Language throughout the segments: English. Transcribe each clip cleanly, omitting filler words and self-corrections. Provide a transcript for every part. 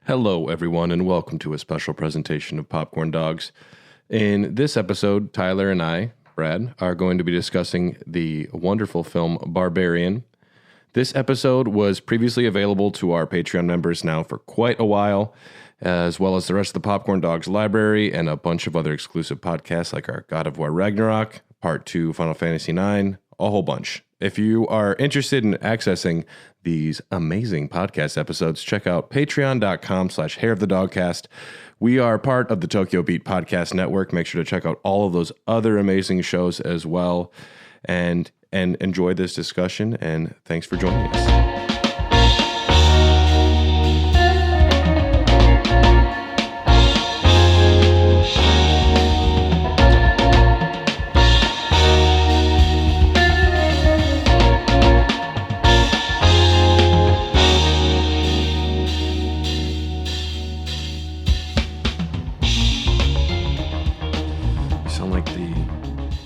Hello, everyone, and welcome to a special presentation of Popcorn Dogs. In this episode, Tyler and I, Brad, are going to be discussing the wonderful film Barbarian. This episode was previously available to our Patreon members now for quite a while, as well as the rest of the Popcorn Dogs library and a bunch of other exclusive podcasts like our God of War Ragnarok, Part 2 Final Fantasy IX, a whole bunch. If you are interested in accessing these amazing podcast episodes, check out patreon.com/hair of the Dogcast. We are part of the Tokyo Beat Podcast Network. Make sure to check out all of those other amazing shows as well, and enjoy this discussion, and thanks for joining us.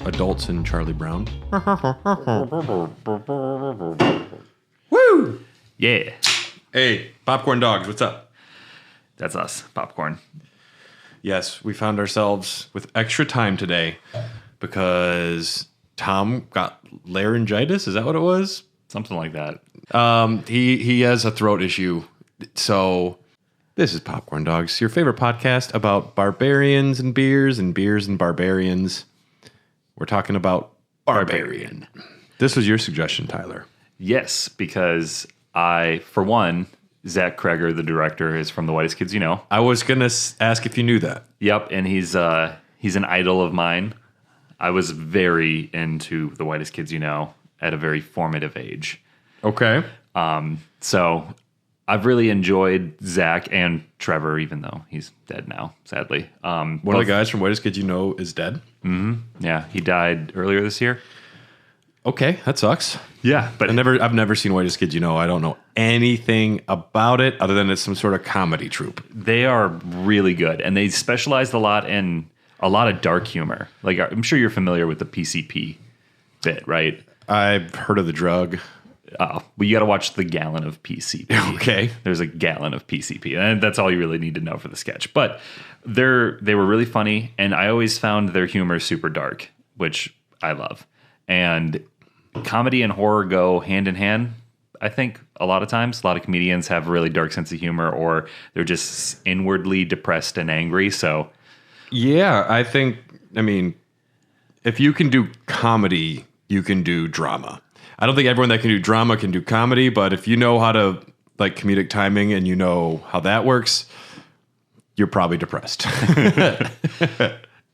Adults and Charlie Brown. Woo! Yeah. Hey, Popcorn Dogs, what's up? That's us, Popcorn. Yes, we found ourselves with extra time today because Tom got laryngitis. Is that what it was? Something like that. He has a throat issue. So this is Popcorn Dogs, your favorite podcast about barbarians and beers and barbarians. We're talking about Barbarian. This was your suggestion, Tyler. Yes, because for one, Zach Kreger, the director, is from The Whitest Kids You Know. I was going to ask if you knew that. Yep, and he's an idol of mine. I was very into The Whitest Kids You Know at a very formative age. Okay. So I've really enjoyed Zach and Trevor, even though he's dead now, sadly. One of the guys from Whitest Kids You Know is dead? Mm-hmm. Yeah, he died earlier this year. Okay, that sucks. Yeah, but I've never seen Whitest Kids You Know. I don't know anything about it other than it's some sort of comedy troupe. They are really good, and they specialized a lot in a lot of dark humor. Like, I'm sure you're familiar with the PCP bit, right? I've heard of the drug. Oh, well, you got to watch the gallon of PCP. Okay. There's a gallon of PCP, and that's all you really need to know for the sketch. But they were really funny, and I always found their humor super dark, which I love. And comedy and horror go hand in hand, I think, a lot of times. A lot of comedians have a really dark sense of humor, or they're just inwardly depressed and angry. So, yeah, I mean, if you can do comedy, you can do drama. I don't think everyone that can do drama can do comedy, but if you know how to like comedic timing and you know how that works, you're probably depressed.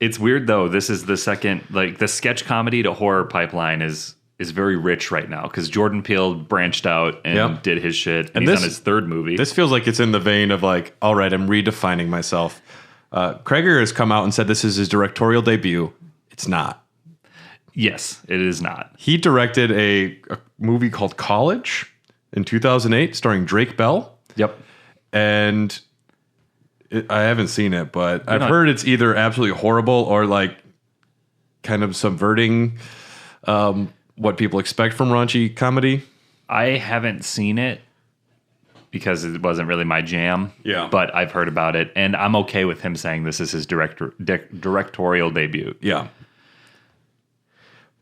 It's weird though. This is the second, like the sketch comedy to horror pipeline is very rich right now because Jordan Peele branched out and did his shit, and he's on his third movie. This feels like it's in the vein of like, all right, I'm redefining myself. Kreger has come out and said this is his directorial debut. It's not. Yes, it is not. He directed a movie called College in 2008 starring Drake Bell. Yep. And I haven't seen it, but I've heard it's either absolutely horrible or like kind of subverting what people expect from raunchy comedy. I haven't seen it because it wasn't really my jam. Yeah. But I've heard about it, and I'm okay with him saying this is his directorial debut. Yeah.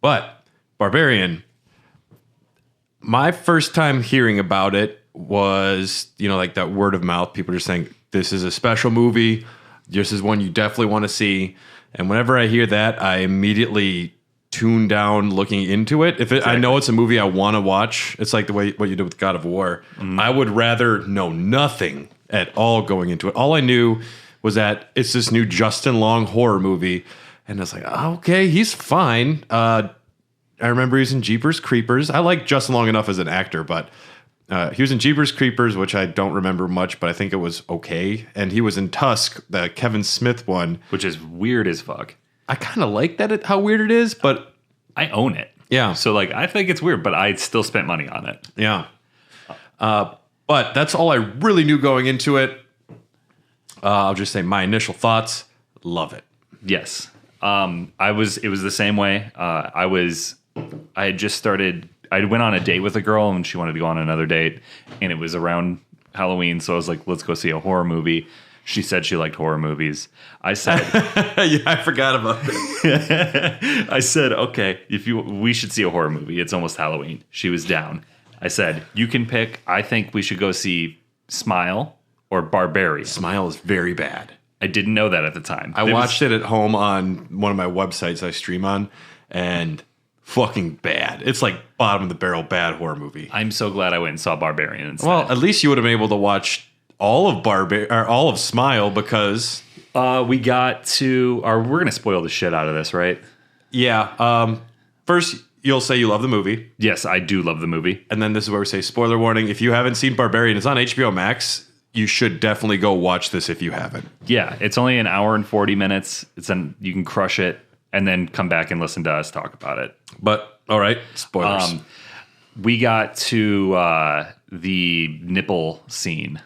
But Barbarian, my first time hearing about it was, like that word of mouth. People just saying, this is a special movie. This is one you definitely want to see. And whenever I hear that, I immediately tune down looking into it. I know it's a movie I want to watch. It's like the way what you did with God of War. Mm-hmm. I would rather know nothing at all going into it. All I knew was that it's this new Justin Long horror movie. And I was like, okay, he's fine. I remember he was in Jeepers Creepers. I like Justin Long enough as an actor, but he was in Jeepers Creepers, which I don't remember much, but I think it was okay. And he was in Tusk, the Kevin Smith one. Which is weird as fuck. I kind of like how weird it is, but... I own it. Yeah. So, I think it's weird, but I still spent money on it. Yeah. But that's all I really knew going into it. I'll just say my initial thoughts, love it. Yes. It was the same way. I had just started, I went on a date with a girl and she wanted to go on another date, and it was around Halloween, so I was like, let's go see a horror movie. She said she liked horror movies. I said, yeah, I forgot about that. I said, okay, we should see a horror movie. It's almost Halloween. She was down. I said, you can pick. I think we should go see Smile or Barbarian. Smile is very bad. I didn't know that at the time. I watched it at home on one of my websites I stream on, and fucking bad. It's like bottom of the barrel bad horror movie. I'm so glad I went and saw Barbarian instead. Well, at least you would have been able to watch all of Smile, because we got to. We're gonna spoil the shit out of this, right? Yeah. First, you'll say you love the movie. Yes, I do love the movie. And then this is where we say spoiler warning. If you haven't seen Barbarian, it's on HBO Max. You should definitely go watch this if you haven't. Yeah, it's only an hour and 40 minutes. You can crush it and then come back and listen to us talk about it. But all right, spoilers. We got to the nipple scene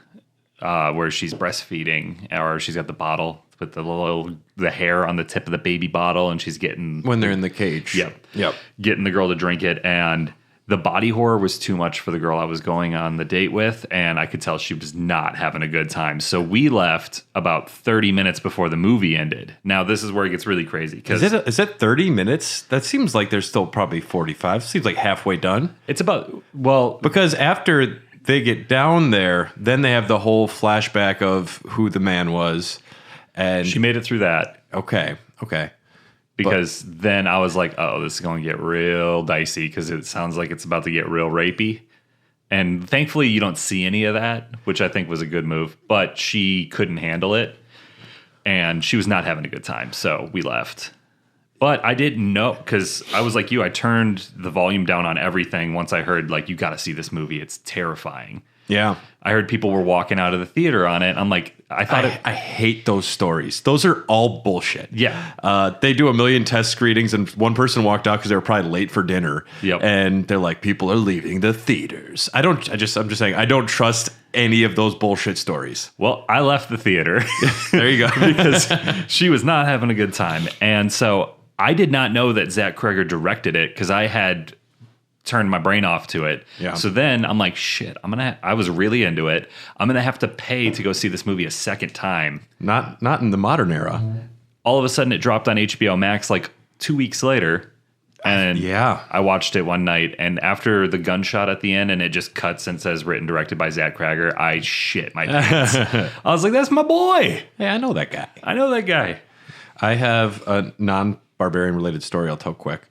where she's breastfeeding, or she's got the bottle with the hair on the tip of the baby bottle, and she's getting when they're in the cage. Yep. Getting the girl to drink it, and the body horror was too much for the girl I was going on the date with, and I could tell she was not having a good time. So we left about 30 minutes before the movie ended. Now, this is where it gets really crazy. Is that 30 minutes? That seems like there's still probably 45. Seems like halfway done. It's about, well... Because after they get down there, then they have the whole flashback of who the man was. And she made it through that. Okay. Because then I was like, oh, this is going to get real dicey because it sounds like it's about to get real rapey. And thankfully, you don't see any of that, which I think was a good move. But she couldn't handle it, and she was not having a good time, so we left. But I didn't know, because I was like you, I turned the volume down on everything once I heard, like, you got to see this movie. It's terrifying. Yeah. I heard people were walking out of the theater on it. I'm like, I hate those stories. Those are all bullshit. Yeah. They do a million test screenings, and one person walked out because they were probably late for dinner. Yep. And they're like, people are leaving the theaters. I'm just saying, I don't trust any of those bullshit stories. Well, I left the theater. There you go. Because she was not having a good time. And so I did not know that Zach Kreger directed it, because I had turned my brain off to it. Yeah. So then I'm like, shit, I was really into it. I'm going to have to pay to go see this movie a second time. Not in the modern era. All of a sudden it dropped on HBO Max like 2 weeks later. And yeah, I watched it one night, and after the gunshot at the end and it just cuts and says written directed by Zach Kreger, I shit my pants. I was like, that's my boy. Hey, I know that guy. I have a non-Barbarian related story I'll tell quick.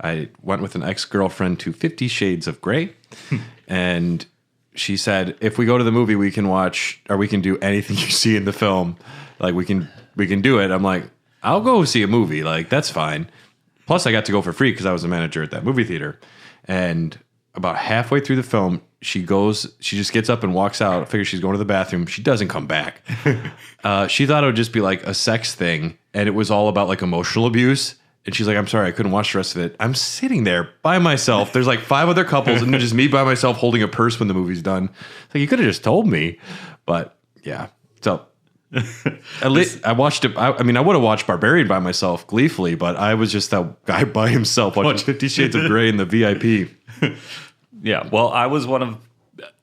I went with an ex-girlfriend to 50 Shades of Grey, and she said, if we go to the movie, we can watch, or we can do anything you see in the film. Like, we can do it. I'm like, I'll go see a movie. Like, that's fine. Plus, I got to go for free because I was a manager at that movie theater. And about halfway through the film, she just gets up and walks out. I figure she's going to the bathroom. She doesn't come back. She thought it would just be like a sex thing, and it was all about like emotional abuse. And she's like, I'm sorry, I couldn't watch the rest of it. I'm sitting there by myself. There's like 5 other couples, and just me by myself holding a purse when the movie's done. It's like, you could have just told me. But yeah. So at least I watched it. I mean, I would have watched Barbarian by myself gleefully, but I was just that guy by himself watching 50 Shades of Grey in the VIP. Yeah. Well, I was one of,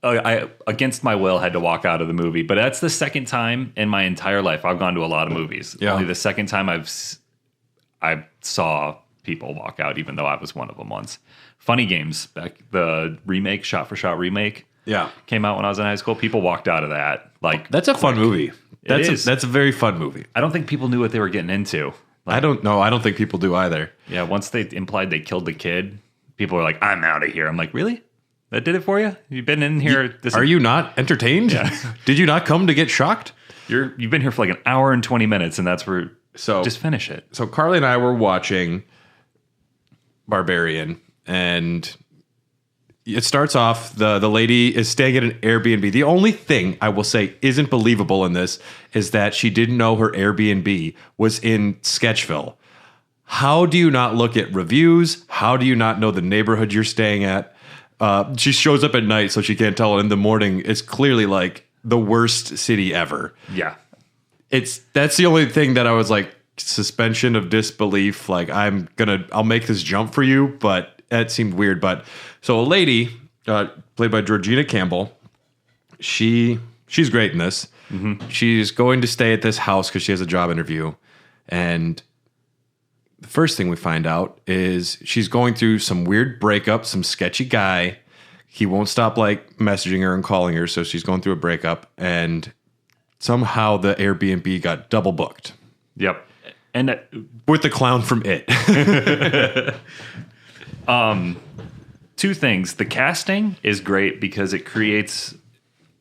I against my will had to walk out of the movie, but that's the second time in my entire life I've gone to a lot of movies. Yeah. Only the second time I saw people walk out, even though I was one of them once. Funny Games, the remake, shot for shot remake, came out when I was in high school. People walked out of that like that's a fun movie. That's a very fun movie. I don't think people knew what they were getting into. I don't know. I don't think people do either. Yeah, once they implied they killed the kid, people were like, "I'm out of here." I'm like, "Really? That did it for you? You've been in here? Are you not entertained? Yeah. Did you not come to get shocked? You've been here for like an hour and 20 minutes, and that's where." So just finish it. So Carly and I were watching Barbarian, and it starts off, the lady is staying at an Airbnb. The only thing I will say isn't believable in this is that she didn't know her Airbnb was in Sketchville. How do you not look at reviews? How do you not know the neighborhood you're staying at? She shows up at night, so she can't tell. In the morning, it's clearly like the worst city ever. Yeah. That's the only thing that I was like, suspension of disbelief. Like, I'll make this jump for you, but that seemed weird. But so a lady, played by Georgina Campbell, she's great in this. Mm-hmm. She's going to stay at this house because she has a job interview. And the first thing we find out is she's going through some weird breakup, some sketchy guy. He won't stop like messaging her and calling her. So she's going through a breakup, and somehow the Airbnb got double booked. Yep. And with the clown from It. Two things. The casting is great because it creates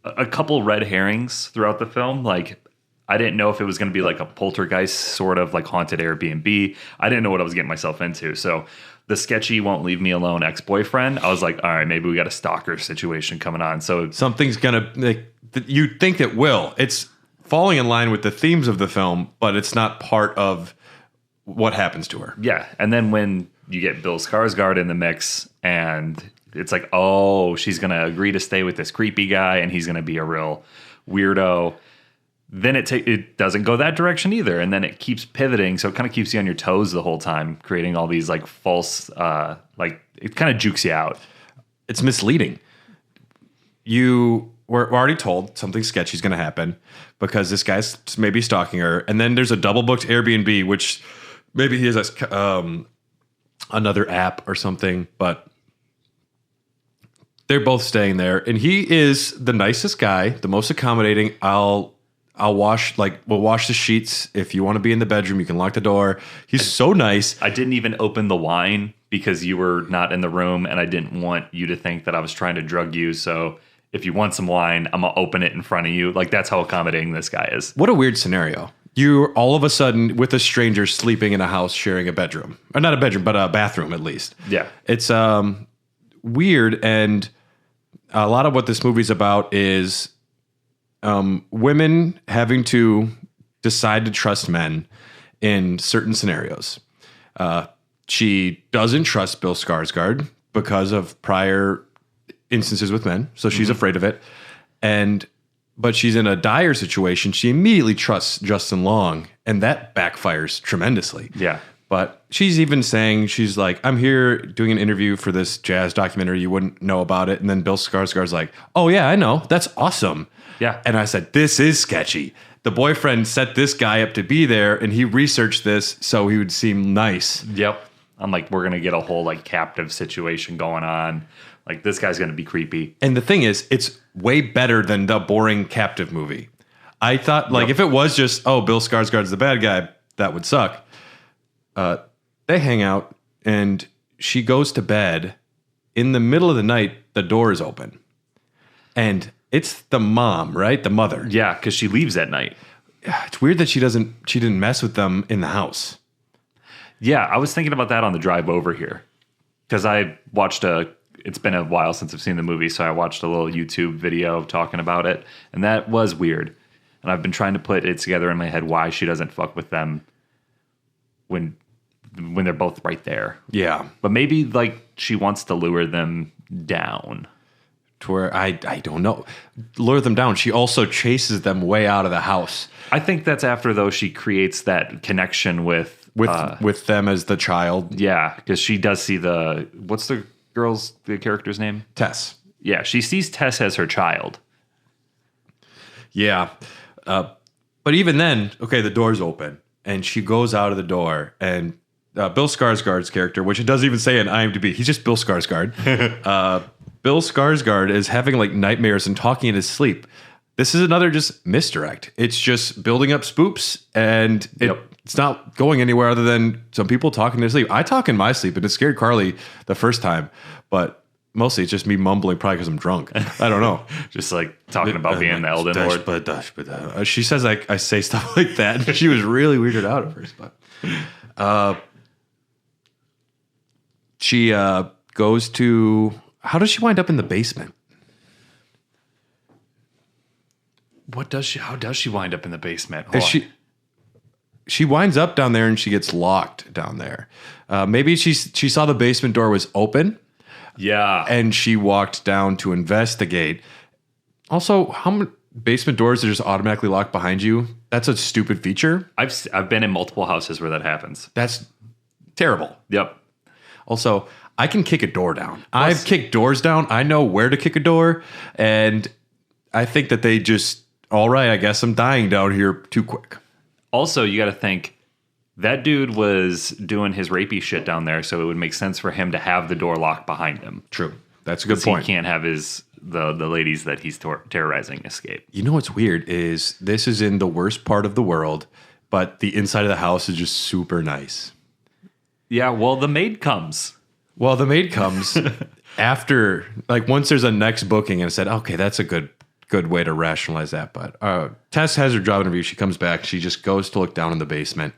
a couple red herrings throughout the film. Like, I didn't know if it was going to be like a poltergeist sort of like haunted Airbnb. I didn't know what I was getting myself into. So the sketchy won't leave me alone ex-boyfriend, I was like, all right, maybe we got a stalker situation coming on. So something's going to, you think it will. It's falling in line with the themes of the film, but it's not part of what happens to her. Yeah. And then when you get Bill Skarsgård in the mix, and it's like, oh, she's going to agree to stay with this creepy guy, and he's going to be a real weirdo. Then it doesn't go that direction either, and then it keeps pivoting, so it kind of keeps you on your toes the whole time, creating all these like false, like it kind of jukes you out. It's misleading. We're already told something sketchy is going to happen because this guy's maybe stalking her, and then there's a double booked Airbnb, which maybe he has another app or something, but they're both staying there, and he is the nicest guy, the most accommodating. We'll wash the sheets. If you want to be in the bedroom, you can lock the door. He's so nice. I didn't even open the wine because you were not in the room, and I didn't want you to think that I was trying to drug you. So if you want some wine, I'm going to open it in front of you. Like, that's how accommodating this guy is. What a weird scenario. You're all of a sudden with a stranger sleeping in a house sharing a bedroom. Or not a bedroom, but a bathroom at least. Yeah. It's weird, and a lot of what this movie's about is women having to decide to trust men in certain scenarios. She doesn't trust Bill Skarsgård because of prior instances with men, so she's afraid of it. But she's in a dire situation. She immediately trusts Justin Long, and that backfires tremendously. Yeah. But she's even saying, she's like, I'm here doing an interview for this jazz documentary. You wouldn't know about it. And then Bill Skarsgård's like, oh, yeah, I know. That's awesome. Yeah. And I said, this is sketchy. The boyfriend set this guy up to be there, and he researched this so he would seem nice. Yep. I'm like, we're going to get a whole like captive situation going on. Like, this guy's going to be creepy. And the thing is, it's way better than the boring captive movie. I thought, like, if it was just, oh, Bill Skarsgård's the bad guy, that would suck. They hang out, and she goes to bed. In the middle of the night, the door is open. And it's the mom, right? The mother. Yeah, because she leaves at night. It's weird that she didn't mess with them in the house. Yeah, I was thinking about that on the drive over here. Because I watched it's been a while since I've seen the movie, so I watched a little YouTube video talking about it. And that was weird. And I've been trying to put it together in my head why she doesn't fuck with them when they're both right there. Yeah. But maybe like she wants to lure them down. To where I don't know. Lure them down. She also chases them way out of the house. I think that's after though she creates that connection with them as the child. Yeah, because she does see what's the character's name? Tess. Yeah, she sees Tess as her child. Yeah. But even then, okay, the door's open and she goes out of the door, and Bill Skarsgård's character, which it doesn't even say in IMDb, he's just Bill Skarsgård. Bill Skarsgård is having like nightmares and talking in his sleep. This is another just misdirect. It's just building up spoops, and it's not going anywhere other than some people talking in their sleep. I talk in my sleep, and it scared Carly the first time, but mostly it's just me mumbling, probably because I'm drunk. I don't know. Just like talking about being the Elden Lord. She says I say stuff like that, and she was really weirded out at first. But she goes to... How does she wind up in the basement? How does she wind up in the basement? She winds up down there, and she gets locked down there. Maybe she saw the basement door was open. Yeah. And she walked down to investigate. Also, how many basement doors are just automatically locked behind you? That's a stupid feature. I've been in multiple houses where that happens. That's terrible. Yep. Also, I can kick a door down. I've kicked doors down. I know where to kick a door, and I think that they just, all right, I guess I'm dying down here too quick. Also, you got to think that dude was doing his rapey shit down there, so it would make sense for him to have the door locked behind him. True. That's a good point. He can't have the ladies that he's terrorizing escape. You know what's weird is this is in the worst part of the world, but the inside of the house is just super nice. Yeah, well, the maid comes. Well, the maid comes after, like, once there's a next booking, and I said, okay, that's a good way to rationalize that. But Tess has her job interview. She comes back. She just goes to look down in the basement,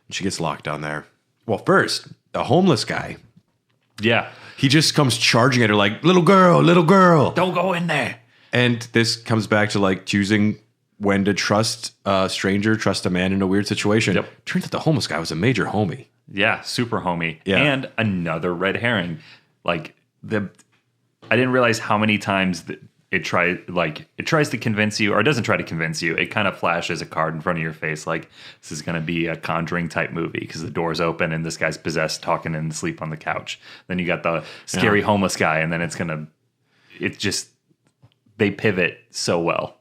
and she gets locked down there. Well, first, the homeless guy. Yeah. He just comes charging at her like, little girl. Don't go in there. And this comes back to, like, choosing when to trust a stranger, trust a man in a weird situation. Yep. Turns out the homeless guy was a major homie. Yeah, super homie. Yeah. And another red herring. Like, I didn't realize how many times it tries to convince you, or it doesn't try to convince you. It kind of flashes a card in front of your face like, this is going to be a Conjuring type movie because the door's open and this guy's possessed, talking and asleep on the couch. Then you got the scary homeless guy, and then they pivot so well.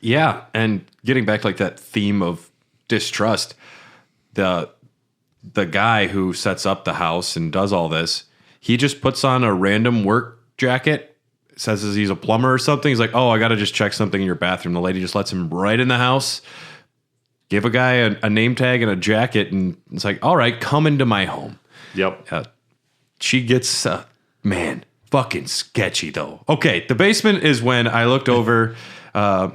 Yeah, and getting back to, like, that theme of distrust, the guy who sets up the house and does all this, he just puts on a random work jacket, says he's a plumber or something. He's like, oh, I got to just check something in your bathroom. The lady just lets him right in the house, give a guy a name tag and a jacket, and it's like, all right, come into my home. Yep. She gets, man, fucking sketchy, though. Okay, the basement is when I looked over.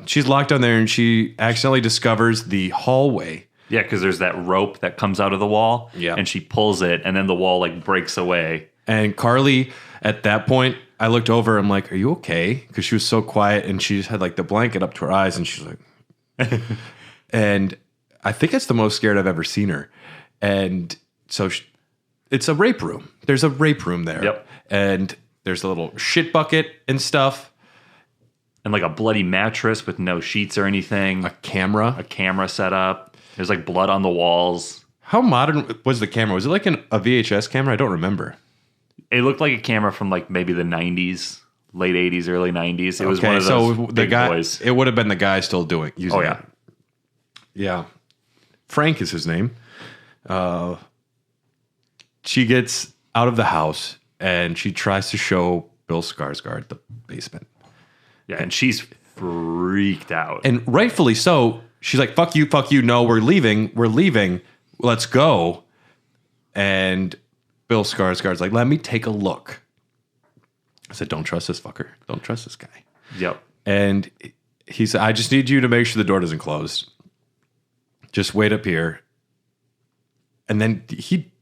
She's locked down there, and she accidentally discovers the hallway. Yeah, because there's that rope that comes out of the wall, and she pulls it, and then the wall, like, breaks away. And Carly, at that point, I looked over, I'm like, are you okay? Because she was so quiet, and she just had, like, the blanket up to her eyes, and she's like... And I think it's the most scared I've ever seen her. And so it's a rape room. There's a rape room there. Yep. And there's a little shit bucket and stuff. And, like, a bloody mattress with no sheets or anything. A camera set up. There's, like, blood on the walls. How modern was the camera? Was it like a VHS camera? I don't remember. It looked like a camera from, like, maybe the 90s, late 80s, early 90s. It was one of those big boys. It would have been the guy still using it. Yeah. Frank is his name. She gets out of the house, and she tries to show Bill Skarsgård the basement. Yeah, and she's freaked out. And rightfully so. She's like, fuck you, no, we're leaving, let's go. And Bill Skarsgård's like, let me take a look. I said, don't trust this fucker. Don't trust this guy. Yep. And he said, I just need you to make sure the door doesn't close. Just wait up here. And then she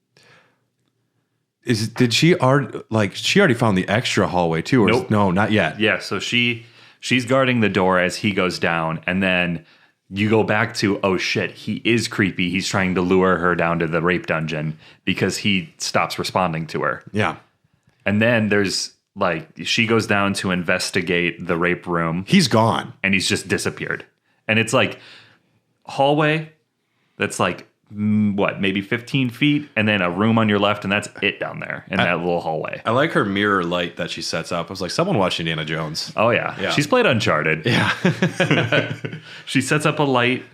already found the extra hallway too? Or nope. No, not yet. Yeah, so she's guarding the door as he goes down, and then you go back to, oh shit, he is creepy. He's trying to lure her down to the rape dungeon because he stops responding to her. Yeah. And then there's, like, she goes down to investigate the rape room. He's gone. And he's just disappeared. And it's like hallway that's like, maybe 15 feet, and then a room on your left, and that's it down there in that little hallway. I like her mirror light that she sets up. I was like, someone watched Indiana Jones. Oh, yeah. She's played Uncharted. Yeah. She sets up a light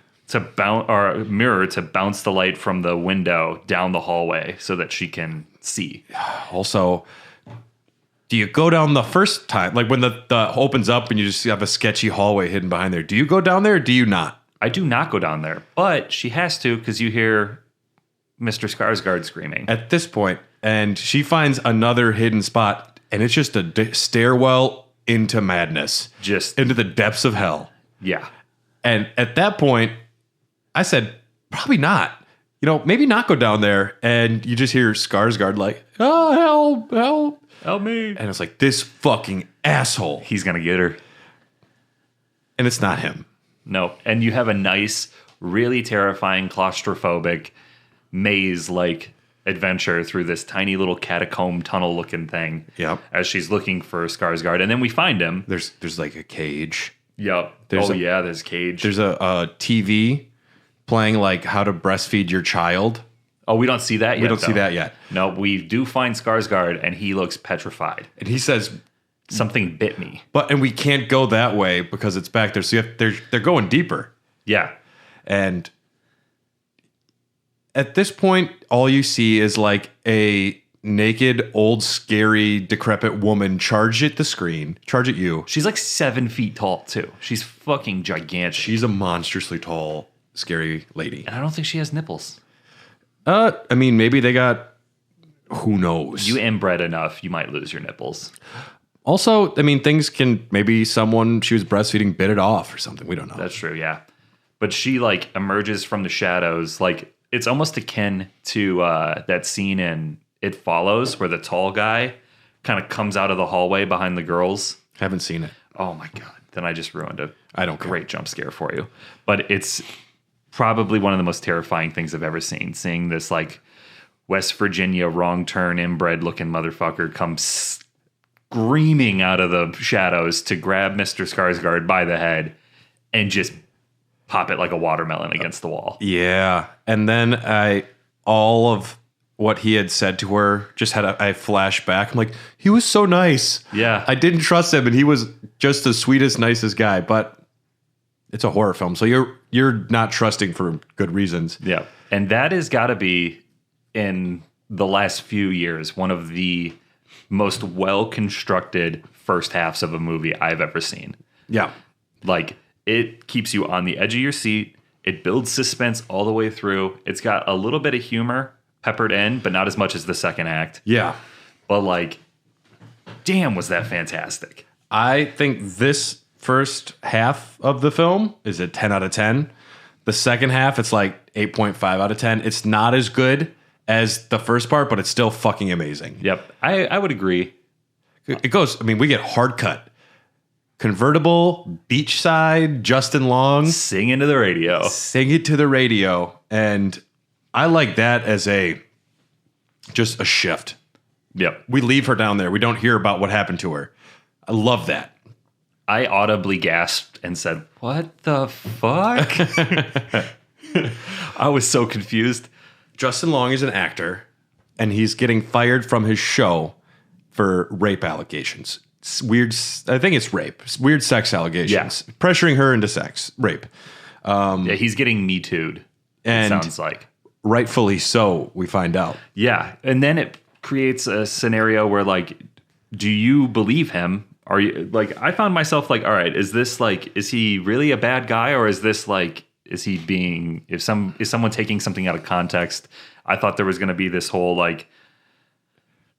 or a mirror to bounce the light from the window down the hallway so that she can see. Also, do you go down the first time? Like when the opens up and you just have a sketchy hallway hidden behind there. Do you go down there or do you not? I do not go down there, but she has to because you hear Mr. Skarsgård screaming. At this point, and she finds another hidden spot, and it's just a stairwell into madness. Just into the depths of hell. Yeah. And at that point, I said, probably not. You know, maybe not go down there. And you just hear Skarsgård like, oh, help me. And it's like, this fucking asshole. He's going to get her. And it's not him. No. And you have a nice, really terrifying, claustrophobic, maze-like adventure through this tiny little catacomb tunnel-looking thing. Yep. As she's looking for Skarsgård. And then we find him. There's like a cage. Yep. There's a cage. There's a TV playing like how to breastfeed your child. Oh, we don't see that yet. We don't see that yet. No, we do find Skarsgård, and he looks petrified. And he says, something bit me. And we can't go that way because it's back there. So they're going deeper. Yeah. And at this point, all you see is like a naked, old, scary, decrepit woman charge at you. She's like 7 feet tall, too. She's fucking gigantic. She's a monstrously tall, scary lady. And I don't think she has nipples. I mean, maybe they got... Who knows? You inbred enough, you might lose your nipples. Also, I mean, things can... Maybe she was breastfeeding, bit it off or something. We don't know. That's true, yeah. But she, like, emerges from the shadows. Like, it's almost akin to that scene in It Follows where the tall guy kind of comes out of the hallway behind the girls. Haven't seen it. Oh, my God. Then I just ruined a great jump scare for you. But it's probably one of the most terrifying things I've ever seen. Seeing this, like, West Virginia wrong turn inbred looking motherfucker come screaming out of the shadows to grab Mr. Skarsgård by the head and just pop it like a watermelon against the wall. Yeah. And then all of what he had said to her just had a flashback. I'm like, he was so nice. Yeah. I didn't trust him, and he was just the sweetest, nicest guy. But it's a horror film, so you're not trusting for good reasons. Yeah. And that has got to be, in the last few years, one of the most well-constructed first halves of a movie I've ever seen. Yeah. Like, it keeps you on the edge of your seat. It builds suspense all the way through. It's got a little bit of humor peppered in, but not as much as the second act. Yeah. But, like, damn, was that fantastic. I think this first half of the film is a 10 out of 10. The second half, it's like 8.5 out of 10. It's not as good as the first part, but it's still fucking amazing. Yep. I would agree. It goes, I mean, we get hard cut. Convertible, beachside, Justin Long. Sing into the radio. Sing it to the radio. And I like that as just a shift. Yep. We leave her down there. We don't hear about what happened to her. I love that. I audibly gasped and said, "What the fuck?" I was so confused. Justin Long is an actor, and he's getting fired from his show for rape allegations. It's weird. I think it's rape. It's weird sex allegations. Yeah. Pressuring her into sex. Rape. Yeah, he's getting Me Too'd. And it sounds like. Rightfully so, we find out. Yeah. And then it creates a scenario where, like, do you believe him? Are you, like, I found myself like, all right, is this like, is he really a bad guy, or is this like, is he being, is someone taking something out of context? I thought there was going to be this whole like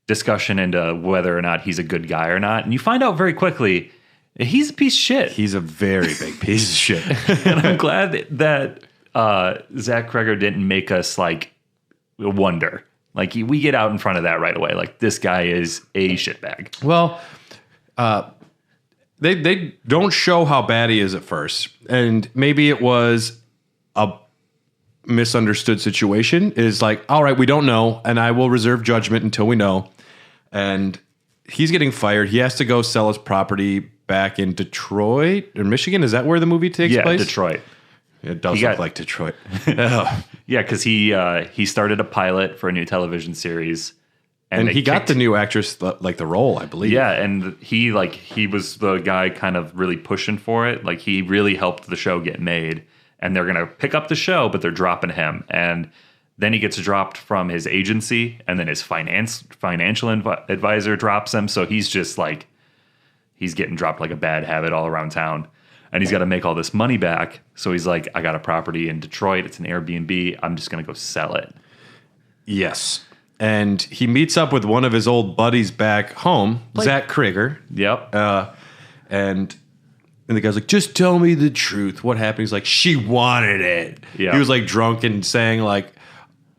discussion into whether or not he's a good guy or not. And you find out very quickly, he's a piece of shit. He's a very big piece of shit. And I'm glad that Zach Cregger didn't make us like wonder. Like, we get out in front of that right away. Like, this guy is a shitbag. Well, they don't show how bad he is at first. And maybe it was a misunderstood situation. Is like, all right, we don't know, and I will reserve judgment until we know. And he's getting fired. He has to go sell his property back in Detroit or Michigan. Is that where the movie takes place? Yeah, Detroit. It does look like Detroit. Yeah, because he started a pilot for a new television series. And he got the new actress, like the role, I believe. Yeah, and he was the guy kind of really pushing for it. Like, he really helped the show get made. And they're going to pick up the show, but they're dropping him. And then he gets dropped from his agency, and then his financial advisor drops him. So he's just like, he's getting dropped like a bad habit all around town. And he's got to make all this money back. So he's like, I got a property in Detroit. It's an Airbnb. I'm just going to go sell it. Yes. And he meets up with one of his old buddies back home, Zach Cregger. Yep. And the guy's like, just tell me the truth. What happened? He's like, she wanted it. Yeah. He was like drunk and saying like,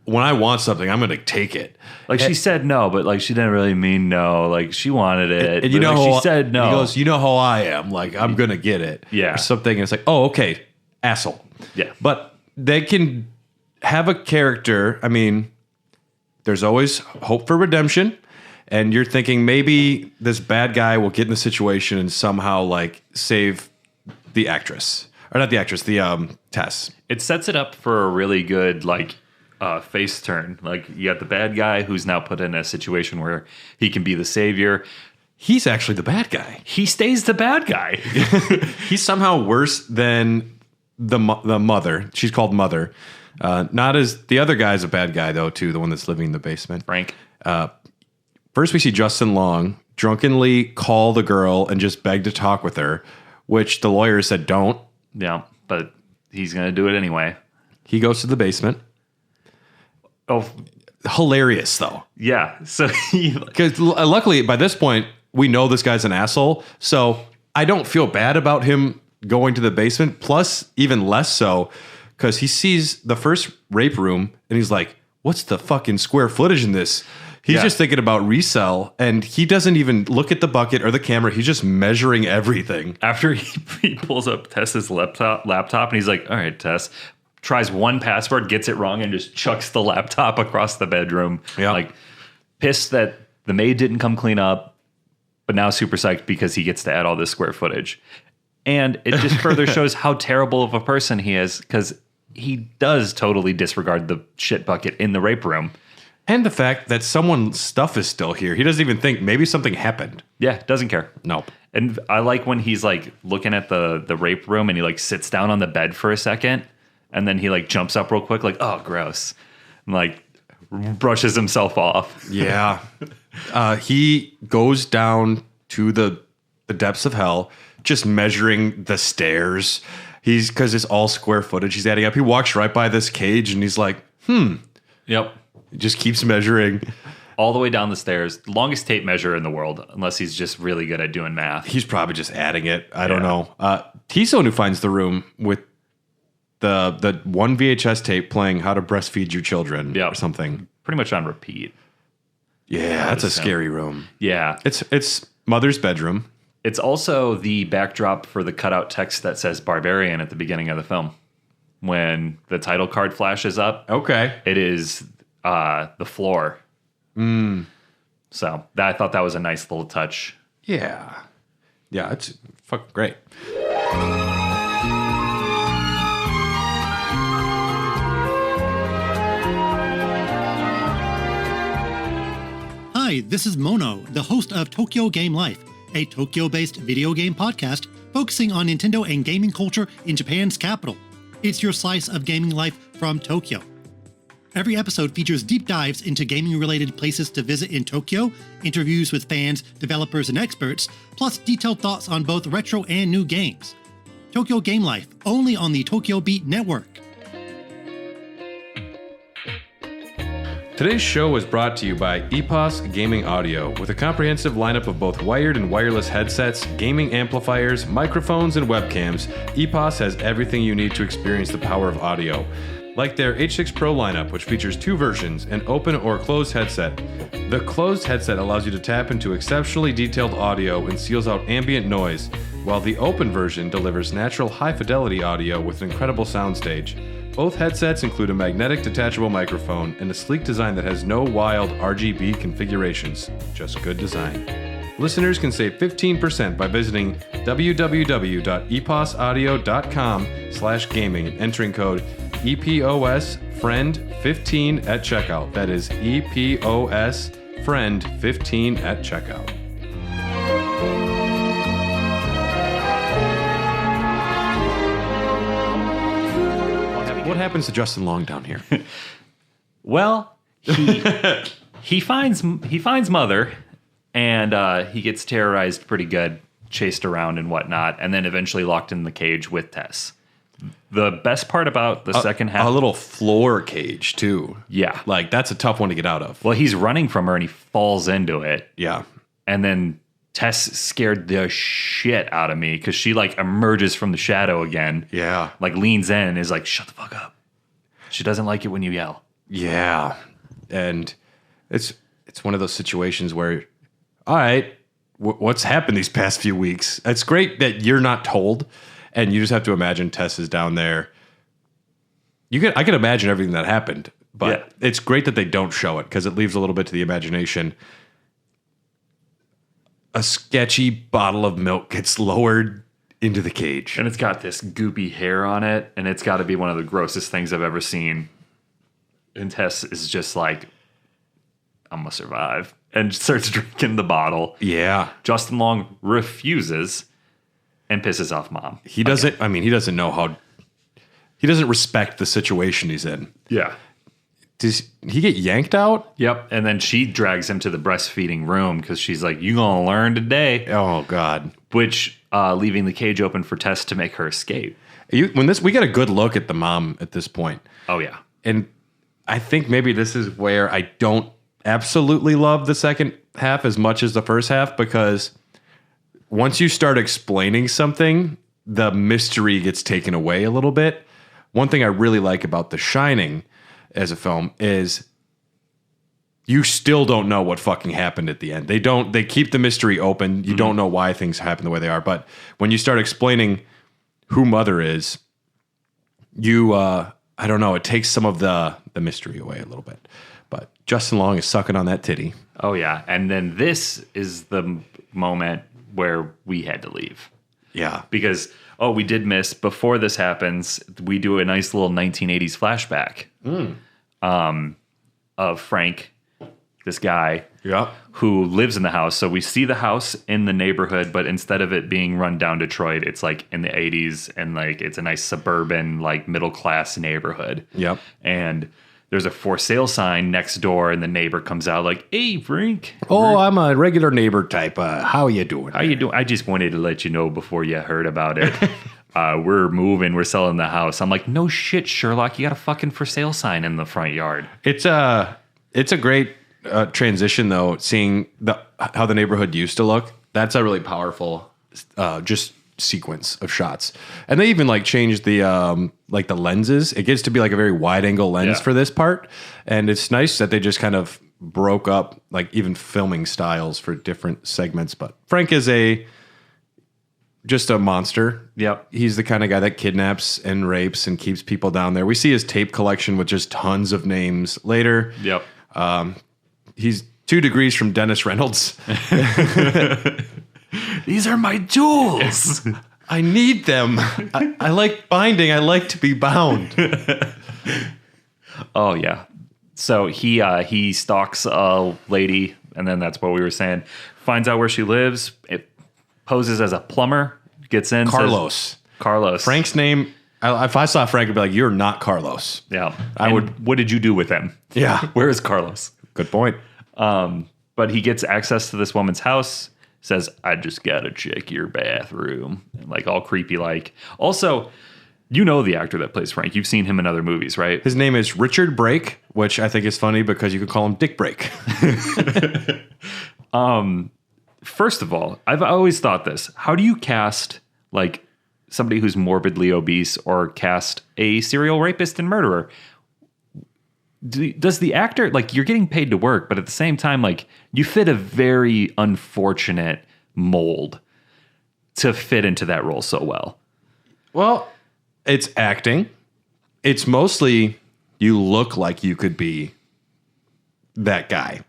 when I want something, I'm going to take it. Like, she said no, but like, she didn't really mean no. Like, she wanted it. And you know, like, she said no. He goes, you know how I am. Like, I'm going to get it. Yeah. Or something. And it's like, oh, okay. Asshole. Yeah. But they can have a character. I mean, there's always hope for redemption. And you're thinking maybe this bad guy will get in the situation and somehow like save the actress. Or not the actress, the Tess. It sets it up for a really good like face turn. Like, you got the bad guy who's now put in a situation where he can be the savior. he's actually the bad guy. He stays the bad guy. He's somehow worse than the mother. She's called Mother. Not as the other guy's a bad guy though too. The one that's living in the basement. Frank. First we see Justin Long drunkenly call the girl and just beg to talk with her, which the lawyer said don't. Yeah, but he's gonna do it anyway. He goes to the basement. Oh, hilarious though. Yeah. So because luckily by this point we know this guy's an asshole, so I don't feel bad about him going to the basement. Plus, even less so, because he sees the first rape room and he's like, "What's the fucking square footage in this?" He's just thinking about resell, and he doesn't even look at the bucket or the camera. He's just measuring everything. After he pulls up Tess's laptop, and he's like, "All right, Tess." Tries one password, gets it wrong, and just chucks the laptop across the bedroom. Yeah. Like, pissed that the maid didn't come clean up, but now super psyched because he gets to add all this square footage. And it just further shows how terrible of a person he is, because he does totally disregard the shit bucket in the rape room. And the fact that someone's stuff is still here. He doesn't even think maybe something happened. Yeah, doesn't care. Nope. And I like when he's like looking at the rape room and he like sits down on the bed for a second. And then he like jumps up real quick, like, oh, gross. And like brushes himself off. Yeah. He goes down to the depths of hell, just measuring the stairs. Because it's all square footage. He's adding up. He walks right by this cage and he's like, Yep. He just keeps measuring. All the way down the stairs. Longest tape measure in the world, unless he's just really good at doing math. He's probably just adding it. I don't know. He's the one who finds the room with the one VHS tape playing How to Breastfeed Your Children or something. Pretty much on repeat. Yeah, that's a scary room. Yeah. It's Mother's bedroom. It's also the backdrop for the cutout text that says Barbarian at the beginning of the film. When the title card flashes up, okay, it is the floor. So I thought that was a nice little touch. Yeah, it's fucking great. Hi, this is Mono, the host of Tokyo Game Life, a Tokyo-based video game podcast focusing on Nintendo and gaming culture in Japan's capital. It's your slice of gaming life from Tokyo. Every episode features deep dives into gaming-related places to visit in Tokyo, interviews with fans, developers, and experts, plus detailed thoughts on both retro and new games. Tokyo Game Life, only on the Tokyo Beat Network. Today's show is brought to you by EPOS Gaming Audio, with a comprehensive lineup of both wired and wireless headsets, gaming amplifiers, microphones, and webcams. EPOS has everything you need to experience the power of audio. Like their H6 Pro lineup, which features two versions, an open or closed headset. The closed headset allows you to tap into exceptionally detailed audio and seals out ambient noise, while the open version delivers natural high-fidelity audio with an incredible soundstage. Both headsets include a magnetic detachable microphone and a sleek design that has no wild RGB configurations, just good design. Listeners can save 15% by visiting www.eposaudio.com/gaming and entering code EPOSFRIEND15 at checkout. That is EPOSFRIEND15 at checkout. What happens to Justin Long down here? Well, he finds Mother, and he gets terrorized pretty good, chased around and whatnot, and then eventually locked in the cage with Tess. The best part about the second half, a little floor cage too. Yeah, like that's a tough one to get out of. Well, he's running from her and he falls into it. Yeah, and then Tess scared the shit out of me because she like emerges from the shadow again. Yeah, like leans in and is like, "Shut the fuck up." She doesn't like it when you yell. Yeah, and it's one of those situations where, all right, what's happened these past few weeks? It's great that you're not told, and you just have to imagine Tess is down there. I can imagine everything that happened, but it's great that they don't show it because it leaves a little bit to the imagination. A sketchy bottle of milk gets lowered into the cage. And it's got this goopy hair on it, and it's got to be one of the grossest things I've ever seen. And Tess is just like, I'm going to survive. and starts drinking the bottle. Yeah. Justin Long refuses and pisses off Mom. He doesn't, he doesn't know how, he doesn't respect the situation he's in. Yeah. Does he get yanked out? Yep. And then she drags him to the breastfeeding room because she's like, you gonna learn today. Oh, God. Which, leaving the cage open for Tess to make her escape. We get a good look at the mom at this point. Oh, yeah. And I think maybe this is where I don't absolutely love the second half as much as the first half, because once you start explaining something, the mystery gets taken away a little bit. One thing I really like about The Shining as a film is you still don't know what fucking happened at the end. They keep the mystery open. You don't know why things happen the way they are. But when you start explaining who Mother is, you, I don't know, it takes some of the mystery away a little bit. But Justin Long is sucking on that titty. Oh, yeah. And then this is the moment where we had to leave. Yeah. Because, we did miss, before this happens, we do a nice little 1980s flashback of Frank, this guy who lives in the house. So we see the house in the neighborhood, but instead of it being run down Detroit, it's like in the 80s, and like it's a nice suburban, like middle class neighborhood. Yep. And there's a for sale sign next door, and the neighbor comes out like, "Hey, Frank." Oh, I'm a regular neighbor type. How you doing? How you doing? I just wanted to let you know before you heard about it. We're moving. We're selling the house. I'm like, no shit, Sherlock. You got a fucking for sale sign in the front yard. It's a great transition, though, seeing how the neighborhood used to look. That's a really powerful just sequence of shots. And they even like changed the the lenses. It gets to be like a very wide angle lens for this part. And it's nice that they just kind of broke up like even filming styles for different segments. But Frank is just a monster. Yep. He's the kind of guy that kidnaps and rapes and keeps people down there. We see his tape collection with just tons of names later. Yep. He's 2 degrees from Dennis Reynolds. These are my jewels. I need them. I like binding. I like to be bound. Oh, yeah. So he stalks a lady, and then that's what we were saying. Finds out where she lives. It poses as a plumber. Gets in. Carlos. Carlos. Frank's name. If I saw Frank, I'd be like, "You're not Carlos." Yeah. What did you do with him? Yeah. Where is Carlos? Good point. But he gets access to this woman's house. Says, "I just gotta check your bathroom," and like all creepy like. Also, you know the actor that plays Frank. You've seen him in other movies, right? His name is Richard Brake, which I think is funny because you could call him Dick Brake. First of all, I've always thought this. How do you cast like somebody who's morbidly obese or cast a serial rapist and murderer? Does the actor, like, you're getting paid to work, but at the same time, like, you fit a very unfortunate mold to fit into that role so well? Well, It's acting. It's mostly you look like you could be that guy.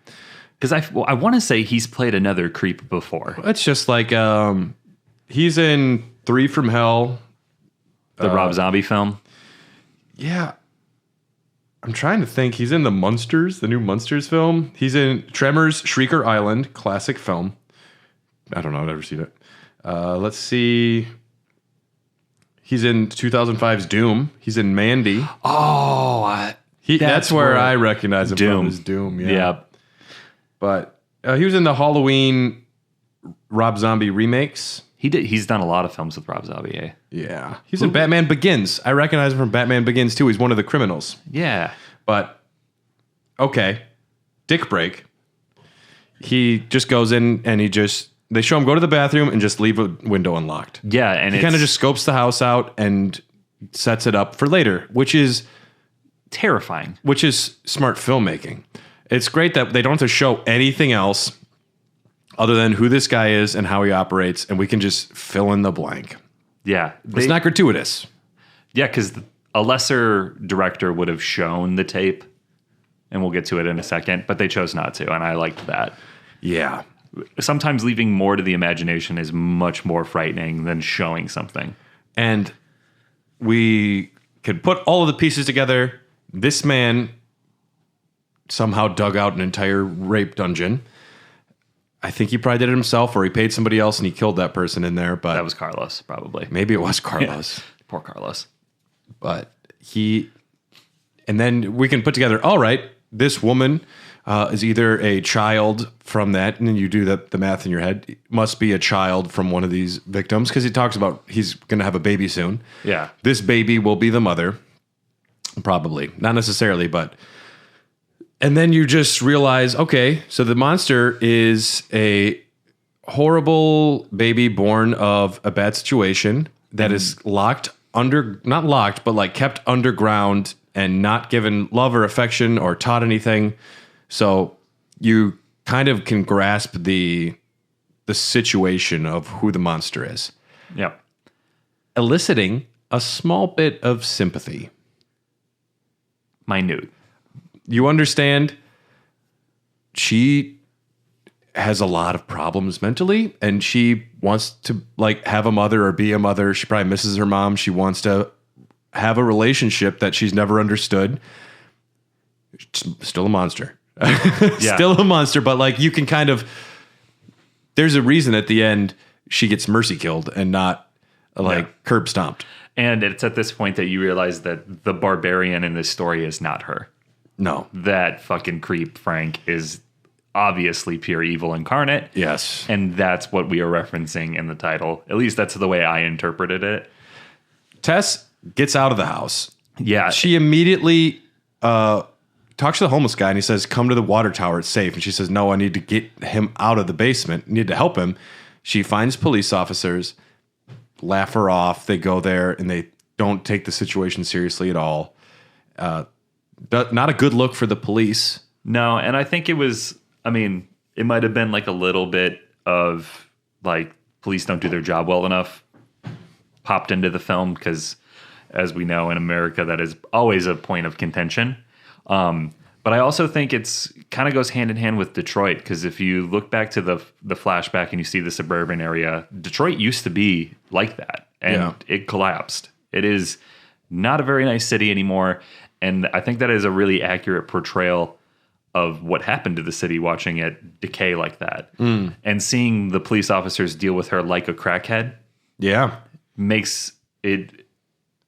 Because I want to say he's played another creep before. It's just like he's in 3 from Hell. The Rob Zombie film? Yeah. I'm trying to think. He's in the Munsters, the new Munsters film. He's in Tremors, Shrieker Island, classic film. I don't know. I've never seen it. Let's see. He's in 2005's Doom. He's in Mandy. Oh, that's where I recognize him from, is Doom. Yeah. But he was in the Halloween Rob Zombie remakes. He's done a lot of films with Rob Zombie. Eh? Yeah. He's in Batman Begins. I recognize him from Batman Begins, too. He's one of the criminals. Yeah. But, okay. Dick Brake. He just goes in and they show him go to the bathroom and just leave a window unlocked. Yeah. And he kind of just scopes the house out and sets it up for later, which is terrifying. Which is smart filmmaking. It's great that they don't have to show anything else other than who this guy is and how he operates, and we can just fill in the blank. Yeah. It's not gratuitous. Yeah, because a lesser director would have shown the tape, and we'll get to it in a second, but they chose not to, and I liked that. Yeah. Sometimes leaving more to the imagination is much more frightening than showing something. And we could put all of the pieces together. This man somehow dug out an entire rape dungeon. I think he probably did it himself, or he paid somebody else and he killed that person in there. But That was Carlos, probably. maybe it was Carlos. Poor Carlos. But and then we can put together, all right, this woman is either a child from that, and then you do the math in your head, it must be a child from one of these victims, because he talks about he's going to have a baby soon. Yeah. This baby will be the mother, probably. Not necessarily, but... And then you just realize, okay, so the monster is a horrible baby born of a bad situation that is locked not locked, but like kept underground and not given love or affection or taught anything. So you kind of can grasp the situation of who the monster is, Yep. eliciting a small bit of sympathy. Minute. You understand she has a lot of problems mentally, and she wants to like have a mother or be a mother. She probably misses her mom. She wants to have a relationship that she's never understood. Still a monster. Still a monster, but like you can kind of, there's a reason at the end she gets mercy killed and not like curb stomped. And it's at this point that you realize that the barbarian in this story is not her. No. That fucking creep, Frank, is obviously pure evil incarnate. Yes. And that's what we are referencing in the title. At least that's the way I interpreted it. Tess gets out of the house. Yeah. She immediately talks to the homeless guy, and he says, come to the water tower, it's safe. And she says, no, I need to get him out of the basement. I need to help him. She finds police officers, laugh her off. They go there, and they don't take the situation seriously at all. Not a good look for the police. No, and I think it was, I mean, it might have been like a little bit of like police don't do their job well enough popped into the film, because as we know in America, that is always a point of contention. But I also think it's kind of goes hand in hand with Detroit, because if you look back to the flashback and you see the suburban area, Detroit used to be like that, and it collapsed. It is not a very nice city anymore. And I think that is a really accurate portrayal of what happened to the city, watching it decay like that. And seeing the police officers deal with her like a crackhead makes it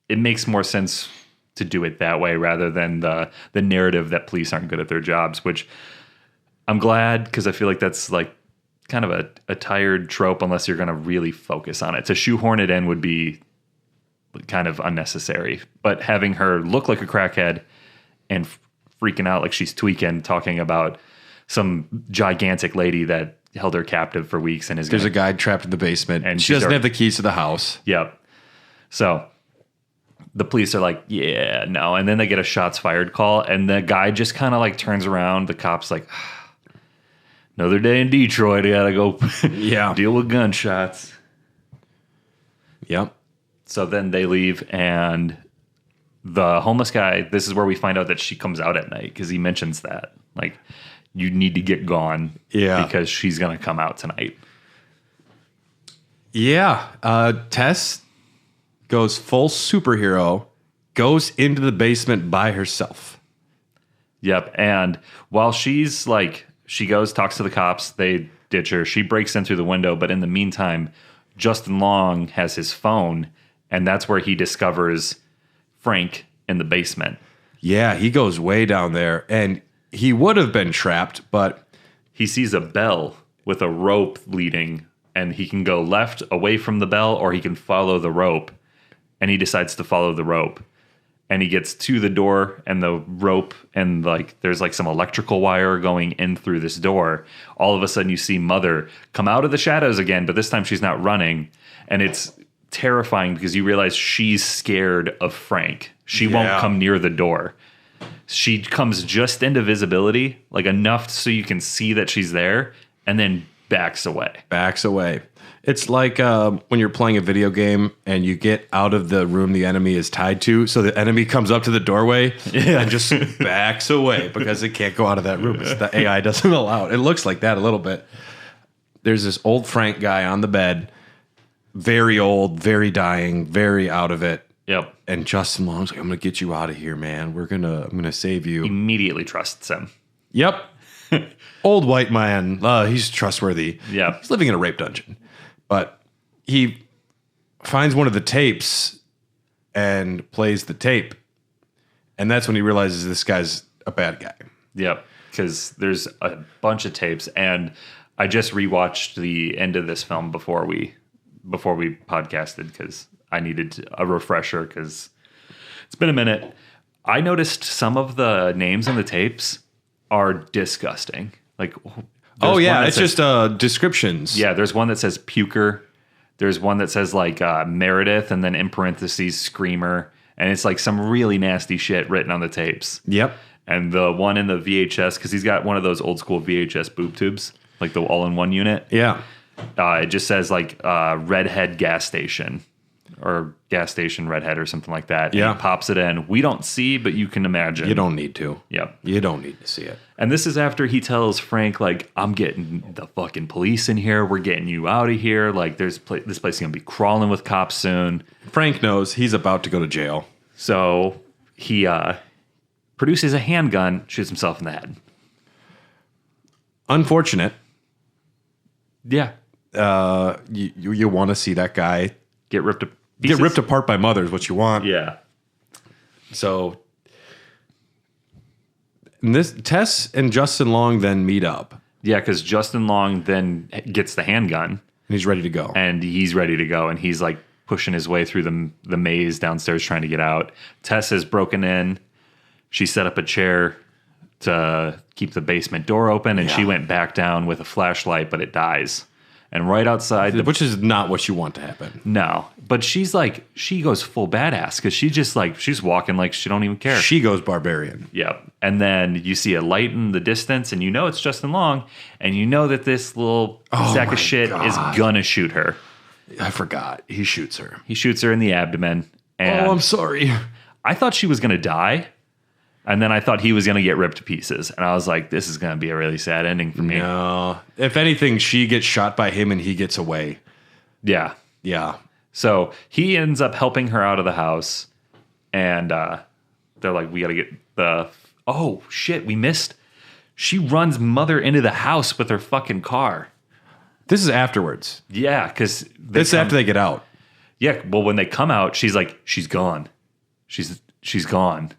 makes more sense to do it that way rather than the narrative that police aren't good at their jobs, which I'm glad, because I feel like that's like kind of a tired trope unless you're going to really focus on it. To shoehorn it in would be kind of unnecessary, but having her look like a crackhead and freaking out like she's tweaking, talking about some gigantic lady that held her captive for weeks and there's a guy trapped in the basement, and she doesn't have the keys to the house. Yep. So the police are like, yeah, no, and then they get a shots fired call, and the guy just kind of like turns around. The cop's like, another day in Detroit, I gotta go deal with gunshots. Yep. So then they leave, and the homeless guy, this is where we find out that she comes out at night, because he mentions that. Like, you need to get gone because she's going to come out tonight. Yeah. Tess goes full superhero, goes into the basement by herself. Yep. And while she's like, she goes, talks to the cops, they ditch her. She breaks in through the window. But in the meantime, Justin Long has his phone, and that's where he discovers Frank in the basement. Yeah, he goes way down there, and he would have been trapped, but he sees a bell with a rope leading, and he can go left away from the bell, or he can follow the rope, and he decides to follow the rope. And he gets to the door and the rope, and like there's like some electrical wire going in through this door. All of a sudden you see Mother come out of the shadows again, but this time she's not running, and it's terrifying because you realize she's scared of Frank. She won't come near the door. She comes just into visibility, like enough so you can see that she's there, and then backs away. It's like when you're playing a video game and you get out of the room the enemy is tied to, so the enemy comes up to the doorway and just backs away because it can't go out of that room. The AI doesn't allow it. It looks like that a little bit. There's this old Frank guy on the bed, very old, very dying, very out of it. Yep. And Justin Long's like, I'm going to get you out of here, man. I'm going to save you. Immediately trusts him. Yep. old white man. He's trustworthy. Yeah. He's living in a rape dungeon. But he finds one of the tapes and plays the tape. And that's when he realizes this guy's a bad guy. Yep. Because there's a bunch of tapes. And I just rewatched the end of this film before we podcasted because I needed a refresher because it's been a minute. I noticed some of the names on the tapes are disgusting. Like, it's just descriptions. Yeah, there's one that says puker. There's one that says like Meredith and then in parentheses Screamer. And it's like some really nasty shit written on the tapes. Yep. And the one in the VHS, because he's got one of those old school VHS boob tubes, like the all-in-one unit. Yeah. It just says like Redhead gas station or gas station Redhead or something like that. Yeah. And he pops it in. We don't see, but you can imagine. You don't need to. Yep. You don't need to see it. And this is after he tells Frank, like, I'm getting the fucking police in here. We're getting you out of here. Like, this place is going to be crawling with cops soon. Frank knows he's about to go to jail. So he produces a handgun, shoots himself in the head. Unfortunate. Yeah. You want to see that guy Get ripped to pieces. get ripped apart by mothers, what you want. Yeah. So Tess and Justin Long then meet up. Yeah, because Justin Long then gets the handgun. And he's ready to go. And he's ready to go. And he's like pushing his way through the maze downstairs trying to get out. Tess has broken in. She set up a chair to keep the basement door open. And she went back down with a flashlight, but it dies. And right outside... Which is not what you want to happen. No. But she's like... She goes full badass because she just like... She's walking like she don't even care. She goes barbarian. Yep. And then you see a light in the distance and you know it's Justin Long. And you know that this little sack of shit is gonna shoot her. I forgot. He shoots her. He shoots her in the abdomen. And I'm sorry. I thought she was gonna die. And then I thought he was going to get ripped to pieces. And I was like, this is going to be a really sad ending for me. No. If anything, she gets shot by him and he gets away. Yeah. Yeah. So he ends up helping her out of the house. And they're like, we got to get the... Oh, shit, we missed. She runs Mother into the house with her fucking car. This is afterwards. Yeah, because... This is after they get out. Yeah, well, when they come out, she's like, she's gone. She's gone.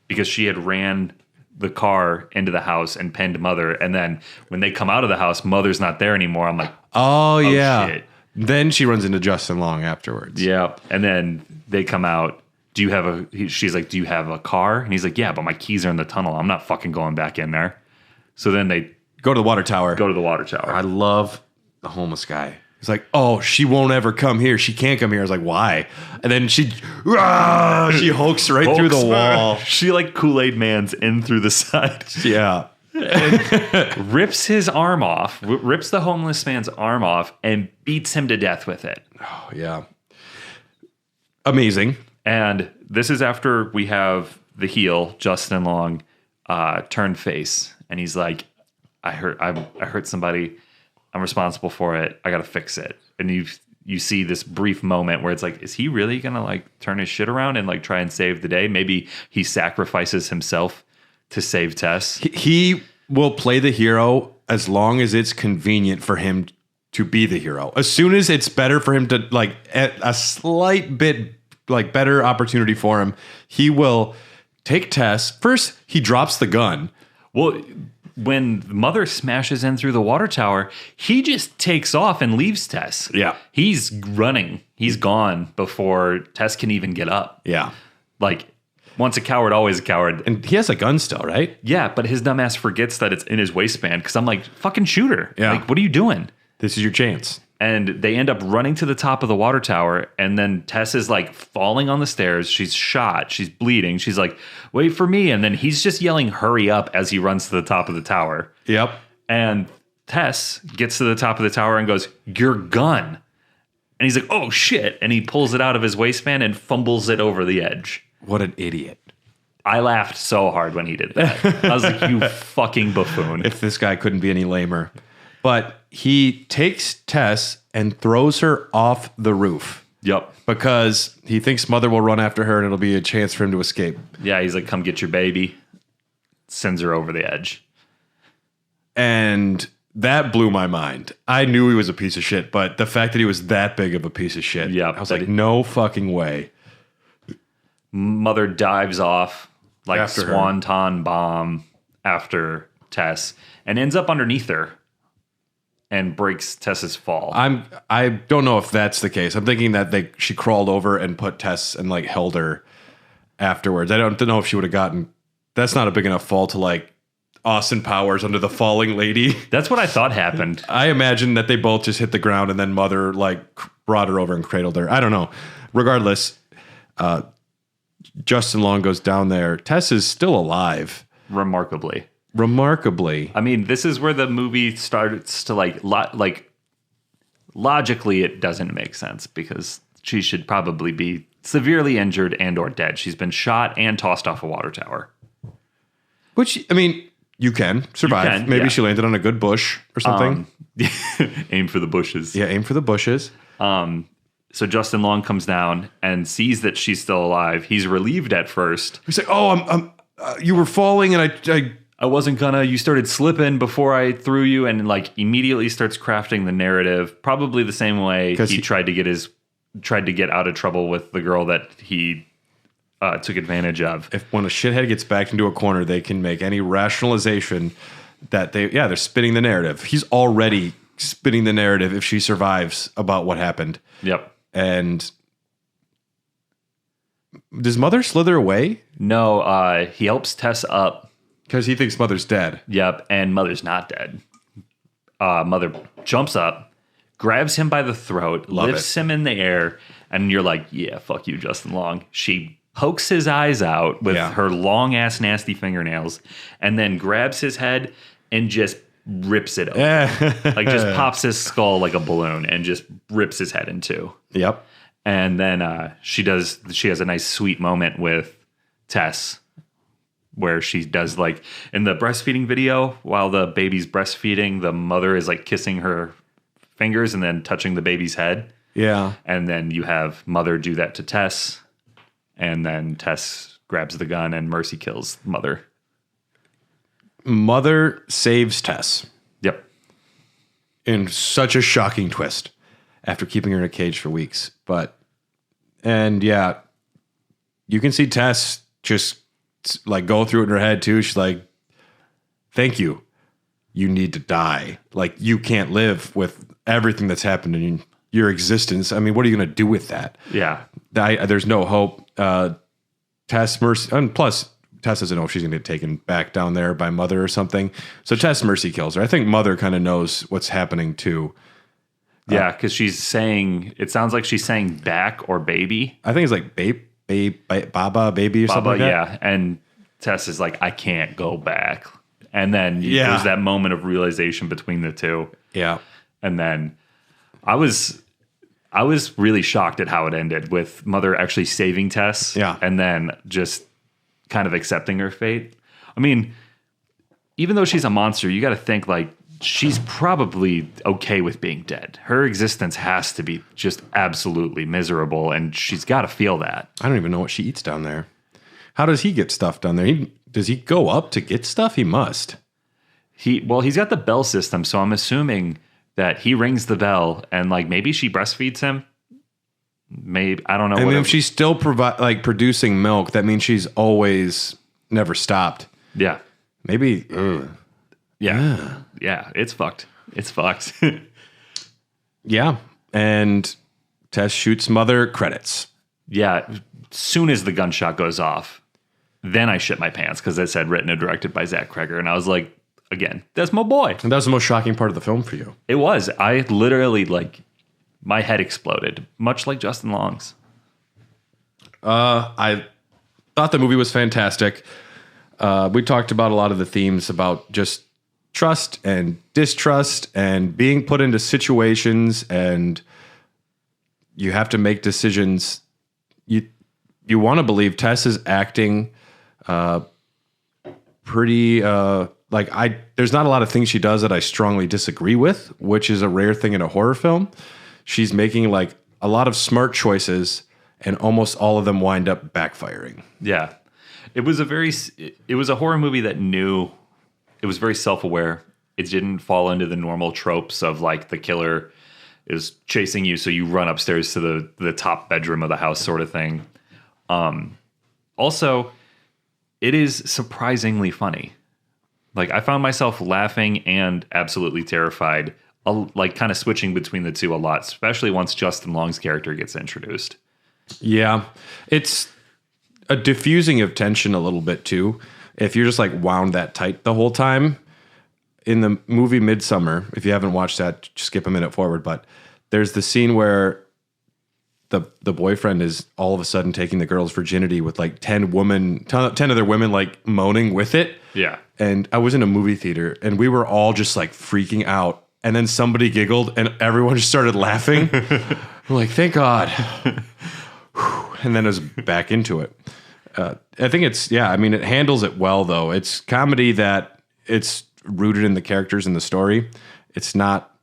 Because she had ran the car into the house and pinned Mother. And then when they come out of the house, Mother's not there anymore. I'm like, oh yeah. Shit. Then she runs into Justin Long afterwards. Yeah. And then they come out. She's like, do you have a car? And he's like, yeah, but my keys are in the tunnel. I'm not fucking going back in there. So then they go to the water tower. I love the homeless guy. He's like, oh, she won't ever come here. She can't come here. I was like, why? And then she hulks right through the wall. She like Kool-Aid Man's in through the side. Yeah. Rips his arm off, rips the homeless man's arm off and beats him to death with it. Oh, yeah. Amazing. And this is after we have the heel, Justin Long, turned face. And he's like, I hurt somebody. I'm responsible for it. I got to fix it. And you see this brief moment where it's like, is he really going to like turn his shit around and like try and save the day? Maybe he sacrifices himself to save Tess. He will play the hero as long as it's convenient for him to be the hero. As soon as it's better for him to like a slight bit like better opportunity for him, he will take Tess. First, he drops the gun. Well, when Mother smashes in through the water tower, he just takes off and leaves Tess. Yeah. He's running. He's gone before Tess can even get up. Yeah. Like, once a coward, always a coward. And he has a gun still, right? Yeah, but his dumbass forgets that it's in his waistband because I'm like, fucking shoot her. Yeah. Like, what are you doing? This is your chance. And they end up running to the top of the water tower. And then Tess is like falling on the stairs. She's shot. She's bleeding. She's like, wait for me. And then he's just yelling, hurry up as he runs to the top of the tower. Yep. And Tess gets to the top of the tower and goes, your gun. And he's like, oh shit. And he pulls it out of his waistband and fumbles it over the edge. What an idiot. I laughed so hard when he did that. I was like, you fucking buffoon. If this guy couldn't be any lamer. But he takes Tess and throws her off the roof. Yep. Because he thinks Mother will run after her and it'll be a chance for him to escape. Yeah, he's like, come get your baby. Sends her over the edge. And that blew my mind. I knew he was a piece of shit, but the fact that he was that big of a piece of shit, Yeah, I was like, no fucking way. Mother dives off like After her. swanton bomb after Tess and ends up underneath her and breaks Tess's fall. I don't know if that's the case. I'm thinking that she crawled over and put Tess and like held her afterwards. I don't know if she would have gotten. That's not a big enough fall to like Austin Powers under the falling lady. That's what I thought happened. I imagine that they both just hit the ground and then Mother like brought her over and cradled her. I don't know. Regardless, Justin Long goes down there. Tess is still alive. Remarkably. I mean, this is where the movie starts to like logically it doesn't make sense because she should probably be severely injured and or dead. She's been shot and tossed off a water tower. Which, I mean, you can survive. You can, Maybe yeah. she landed on a good bush or something. Aim for the bushes. Yeah, aim for the bushes. So Justin Long comes down and sees that she's still alive. He's relieved at first. He's like, "Oh, you were falling, and I wasn't gonna. You started slipping before I threw you," and like immediately starts crafting the narrative, probably the same way he tried to get out of trouble with the girl that he took advantage of. If when a shithead gets backed into a corner, they can make any rationalization that they're spinning the narrative. He's already spinning the narrative if she survives about what happened. Yep. And does Mother slither away? No, he helps Tess up. Because he thinks Mother's dead. Yep, and Mother's not dead. Mother jumps up, grabs him by the throat, lifts him in the air, and you're like, yeah, fuck you, Justin Long. She pokes his eyes out with her long-ass nasty fingernails, and then grabs his head and just rips it open. Like just pops his skull like a balloon and just rips his head in two. Yep. And then she has a nice sweet moment with Tess where she does like in the breastfeeding video while the baby's breastfeeding, the mother is like kissing her fingers and then touching the baby's head. Yeah. And then you have Mother do that to Tess. And then Tess grabs the gun and Mercy kills Mother. Mother saves Tess. Yep. In such a shocking twist after keeping her in a cage for weeks. And yeah, you can see Tess just like go through it in her head too. She's like, thank you. You need to die. Like you can't live with everything that's happened in your existence. I mean, what are you going to do with that? Yeah. There's no hope. Tess, Mercy, and plus Tess doesn't know if she's going to get taken back down there by Mother or something. So Tess Mercy kills her. I think Mother kind of knows what's happening too. Yeah, because she's saying, it sounds like she's saying back or baby. I think it's like Baba, baby or something like that. Yeah, and Tess is like, I can't go back. And then there's that moment of realization between the two. Yeah. And then I was really shocked at how it ended with Mother actually saving Tess. Yeah. And then just kind of accepting her fate. I mean, even though she's a monster, you got to think like she's probably okay with being dead. Her existence has to be just absolutely miserable, and she's got to feel that. I don't even know what she eats down there. How does he get stuff down there? Does he go up to get stuff? He must. He's got the bell system, so I'm assuming that he rings the bell and like maybe she breastfeeds him. Maybe I don't know. And if she's still producing milk, that means she's always never stopped. Yeah. Maybe. Yeah. It's fucked. Yeah. And Tess shoots Mother. Credits. Yeah. Soon as the gunshot goes off, then I shit my pants because it said written and directed by Zach Kreger, and I was like, again, that's my boy. And that was the most shocking part of the film for you. It was. I literally my head exploded, much like Justin Long's. I thought the movie was fantastic. We talked about a lot of the themes about just trust and distrust and being put into situations, and you have to make decisions. You want to believe Tess is acting pretty there's not a lot of things she does that I strongly disagree with, which is a rare thing in a horror film. She's making like a lot of smart choices, and almost all of them wind up backfiring. Yeah. It was a horror movie that knew it was very self-aware. It didn't fall into the normal tropes of like the killer is chasing you, so you run upstairs to the top bedroom of the house sort of thing. Also, it is surprisingly funny. Like, I found myself laughing and absolutely terrified, like kind of switching between the two a lot, especially once Justin Long's character gets introduced. Yeah, it's a diffusing of tension a little bit too. If you're just like wound that tight the whole time. In the movie Midsummer, if you haven't watched that, just skip a minute forward. But there's the scene where the boyfriend is all of a sudden taking the girl's virginity with like 10 other women like moaning with it. Yeah. And I was in a movie theater and we were all just like freaking out. And then somebody giggled and everyone just started laughing. I'm like, thank God. And then it was back into it. I think it handles it well though. It's comedy that it's rooted in the characters and the story. It's not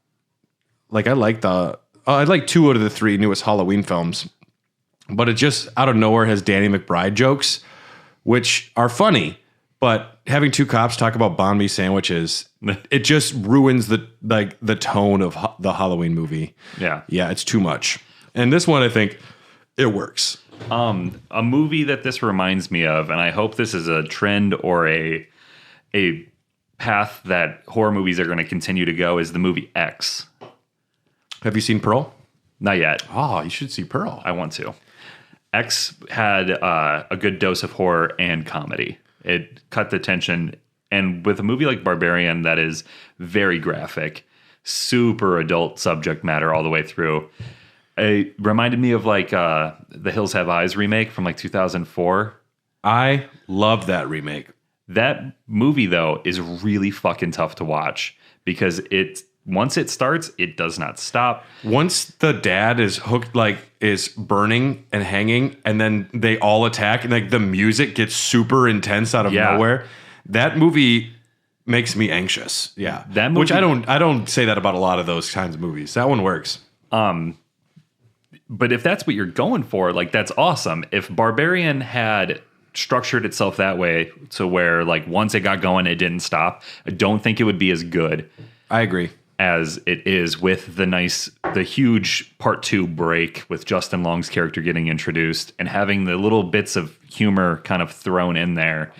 like I like 2 out of the 3 newest Halloween films, but it just out of nowhere has Danny McBride jokes, which are funny, but having 2 cops talk about banh mi sandwiches, it just ruins the tone of the Halloween movie. Yeah. Yeah. It's too much. And this one, I think it works. A movie that this reminds me of, and I hope this is a trend or a path that horror movies are going to continue to go, is the movie X. Have you seen Pearl? Not yet. Oh, you should see Pearl. I want to. X had a good dose of horror and comedy. It cut the tension. And with a movie like Barbarian that is very graphic, super adult subject matter all the way through, it reminded me of like the Hills Have Eyes remake from like 2004. I love that remake. That movie, though, is really fucking tough to watch because once it starts, it does not stop. Once the dad is hooked, like is burning and hanging, and then they all attack, and like the music gets super intense out of nowhere. That movie makes me anxious. Yeah, that movie, which I don't say that about a lot of those kinds of movies. That one works. But if that's what you're going for, like that's awesome. If Barbarian had structured itself that way to where like once it got going, it didn't stop, I don't think it would be as good. I agree. As it is with the huge part 2 break with Justin Long's character getting introduced and having the little bits of humor kind of thrown in there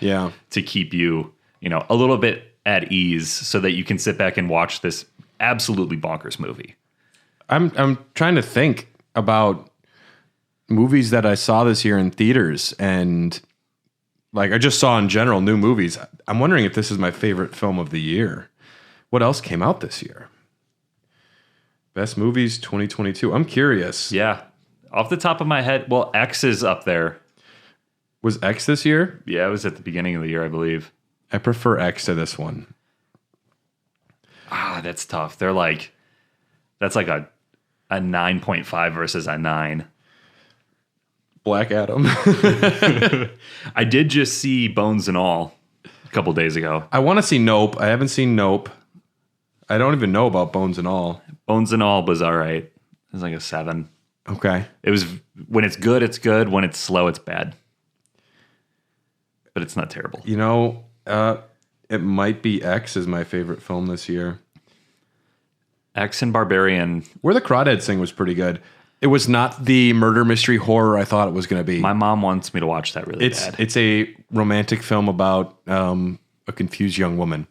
to keep you, a little bit at ease so that you can sit back and watch this absolutely bonkers movie. I'm trying to think about movies that I saw this year in theaters and like I just saw in general new movies. I'm wondering if this is my favorite film of the year. What else came out this year? Best movies 2022. I'm curious. Yeah. Off the top of my head, well, X is up there. Was X this year? Yeah, it was at the beginning of the year, I believe. I prefer X to this one. That's tough. That's like a 9.5 versus a 9. Black Adam. I did just see Bones and All a couple days ago. I want to see Nope. I haven't seen Nope. I don't even know about Bones and All. Bones and All was all right. It was like a 7. Okay. It was when it's good, it's good. When it's slow, it's bad. But it's not terrible. It might be X is my favorite film this year. X and Barbarian. Where the Crawdads Sing was pretty good. It was not the murder mystery horror I thought it was going to be. My mom wants me to watch that really bad. It's a romantic film about a confused young woman.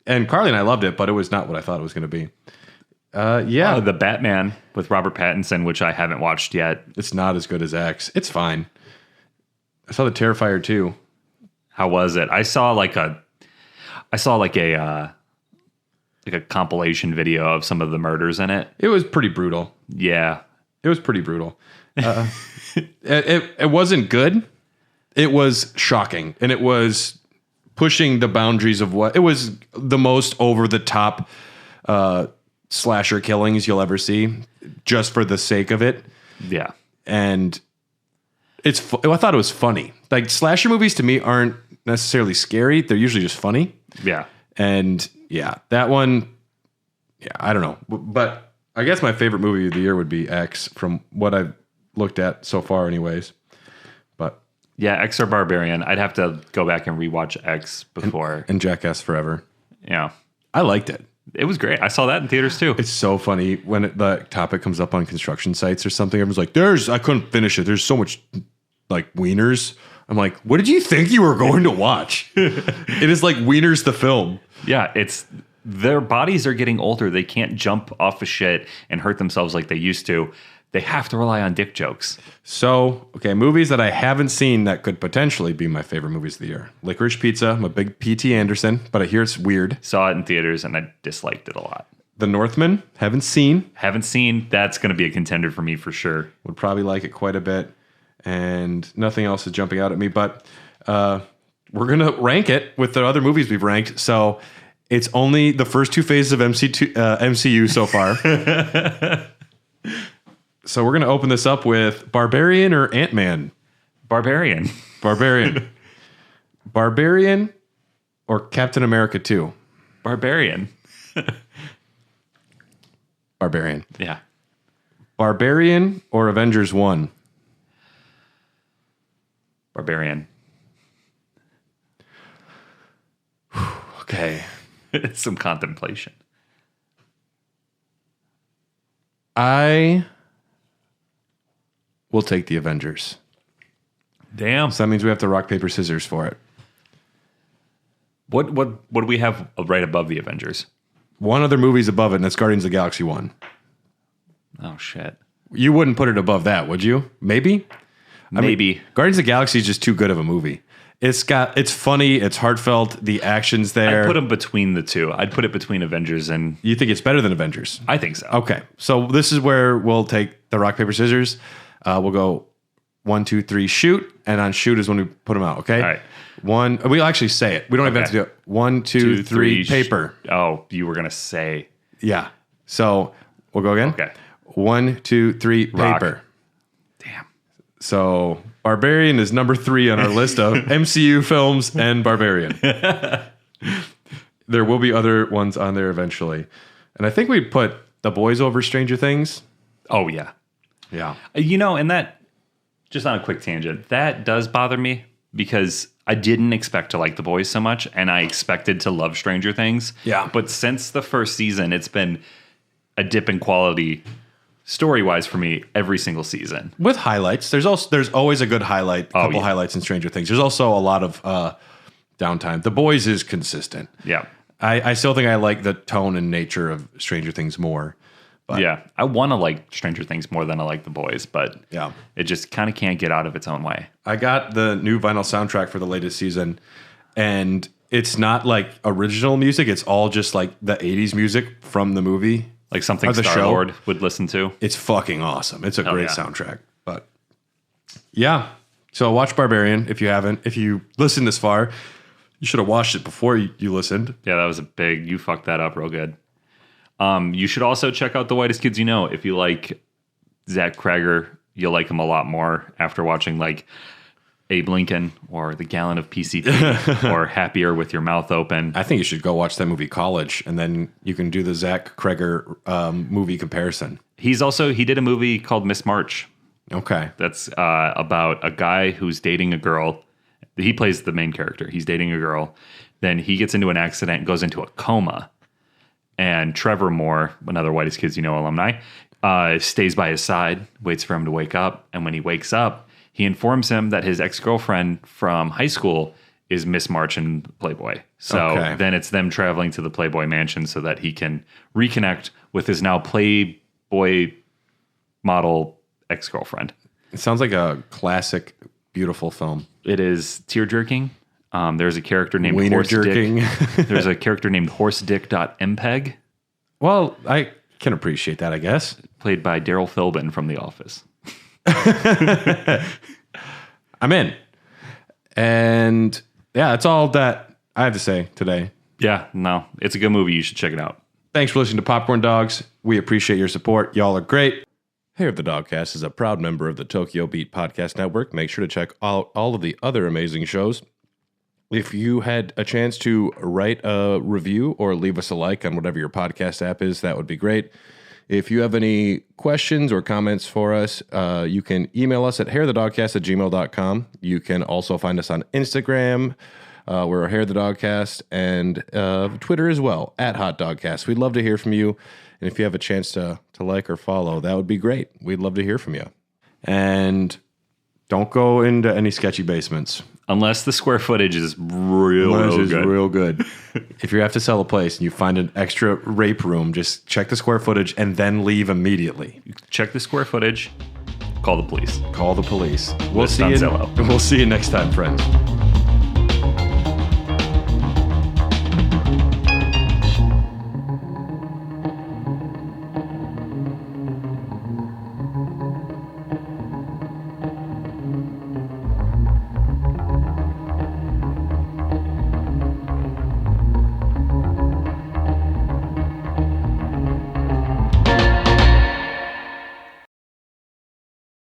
And Carly and I loved it, but it was not what I thought it was going to be. The Batman with Robert Pattinson, which I haven't watched yet. It's not as good as X. It's fine. I saw The Terrifier 2. How was it? I saw like a compilation video of some of the murders in it. It was pretty brutal. Yeah. It was pretty brutal. It wasn't good. It was shocking. And it was pushing the boundaries of what... It was the most over-the-top slasher killings you'll ever see, just for the sake of it. Yeah. And I thought it was funny. Like, slasher movies to me aren't necessarily scary. They're usually just funny. Yeah. And, yeah, that one... Yeah, I don't know. But... I guess my favorite movie of the year would be X from what I've looked at so far anyways. But yeah, X or Barbarian. I'd have to go back and rewatch X before. And Jackass Forever. Yeah. I liked it. It was great. I saw that in theaters too. It's so funny when the topic comes up on construction sites or something. Everyone's like, I couldn't finish it. There's so much like wieners. I'm like, what did you think you were going to watch? It is like Wieners the film. Yeah, it's their bodies are getting older. They can't jump off of shit and hurt themselves like they used to. They have to rely on dick jokes. So, okay, movies that I haven't seen that could potentially be my favorite movies of the year. Licorice Pizza. I'm a big P.T. Anderson, but I hear it's weird. Saw it in theaters and I disliked it a lot. The Northman. Haven't seen. That's going to be a contender for me for sure. Would probably like it quite a bit. And nothing else is jumping out at me, but we're going to rank it with the other movies we've ranked. So it's only the first two phases of MCU so far. So we're going to open this up with Barbarian or Ant-Man? Barbarian. Barbarian or Captain America 2? Barbarian. Barbarian. Yeah. Barbarian or Avengers 1? Barbarian. Okay. It's some contemplation. I will take the Avengers. Damn. So that means we have to rock, paper, scissors for it. What do we have right above the Avengers? One other movie's above it, and it's Guardians of the Galaxy 1. Oh, shit. You wouldn't put it above that, would you? Maybe? Maybe. Guardians of the Galaxy is just too good of a movie. It's funny, it's heartfelt, the action's there. I'd put them between the two. I'd put it between Avengers and... You think it's better than Avengers? I think so. Okay, so this is where we'll take the rock, paper, scissors. We'll go 1, 2, 3, shoot, and on shoot is when we put them out, okay? All right. We'll actually say it. We don't even have to do it. 1, 2, 3, paper. Oh, you were going to say... Yeah. So we'll go again. Okay. 1, 2, 3, Rock. paper. Damn. So Barbarian is number 3 on our list of MCU films and Barbarian. There will be other ones on there eventually. And I think we put The Boys over Stranger Things. Oh, yeah. Yeah. And that, just on a quick tangent, that does bother me because I didn't expect to like The Boys so much, and I expected to love Stranger Things. Yeah. But since the first season, it's been a dip in quality story-wise for me every single season. With highlights. There's always a good couple highlights in Stranger Things. There's also a lot of downtime. The Boys is consistent. Yeah. I still think I like the tone and nature of Stranger Things more. But Yeah. I want to like Stranger Things more than I like The Boys, but yeah. it just kind of can't get out of its own way. I got the new vinyl soundtrack for the latest season, and it's not like original music. It's all just like the 80s music from the movie. Like something Or the Star-Lord would listen to. It's fucking awesome. It's a great yeah. soundtrack. But yeah. So watch Barbarian if you haven't. If you listened this far, you should have watched it before you listened. Yeah, that was you fucked that up real good. You should also check out The Whitest Kids You Know. If you like Zach Krager, you'll like him a lot more after watching like Abe Lincoln or The Gallon of PCP or Happier with Your Mouth Open. I think you should go watch that movie College, and then you can do the Zach Krager movie comparison. He did a movie called Miss March. Okay. That's about a guy who's dating a girl. He plays the main character. He's dating a girl. Then he gets into an accident and goes into a coma. And Trevor Moore, another Whitest Kids You Know alumni, stays by his side, waits for him to wake up. And when he wakes up, he informs him that his ex-girlfriend from high school is Miss March in Playboy. So then it's them traveling to the Playboy mansion so that he can reconnect with his now Playboy model ex-girlfriend. It sounds like a classic, beautiful film. It is tear-jerking. There's a character named Wiener Horse jerking. Dick. There's a character named HorseDick.mpeg, Well, I can appreciate that, I guess. played by Daryl Philbin from The Office. I'm in. And yeah, that's all that I have to say today. Yeah, no, it's a good movie. You should check it out. Thanks for listening to Popcorn Dogs. We appreciate your support. Y'all are great. Hair of the Dogcast is a proud member of the Tokyo Beat Podcast Network. Make sure to check out all of the other amazing shows. If you had a chance to write a review or leave us a like on whatever your podcast app is, that would be great. If you have any questions or comments for us, you can email us at hairofthedogcast@gmail.com. You can also find us on Instagram, We're Hair the Dogcast, and Twitter as well, at Hot Dogcast. We'd love to hear from you. And if you have a chance to like or follow, that would be great. We'd love to hear from you. And don't go into any sketchy basements. Unless the square footage is real good. If you have to sell a place and you find an extra rape room, just check the square footage and then leave immediately. Check the square footage. Call the police. Call the police. We'll see you next time, friends.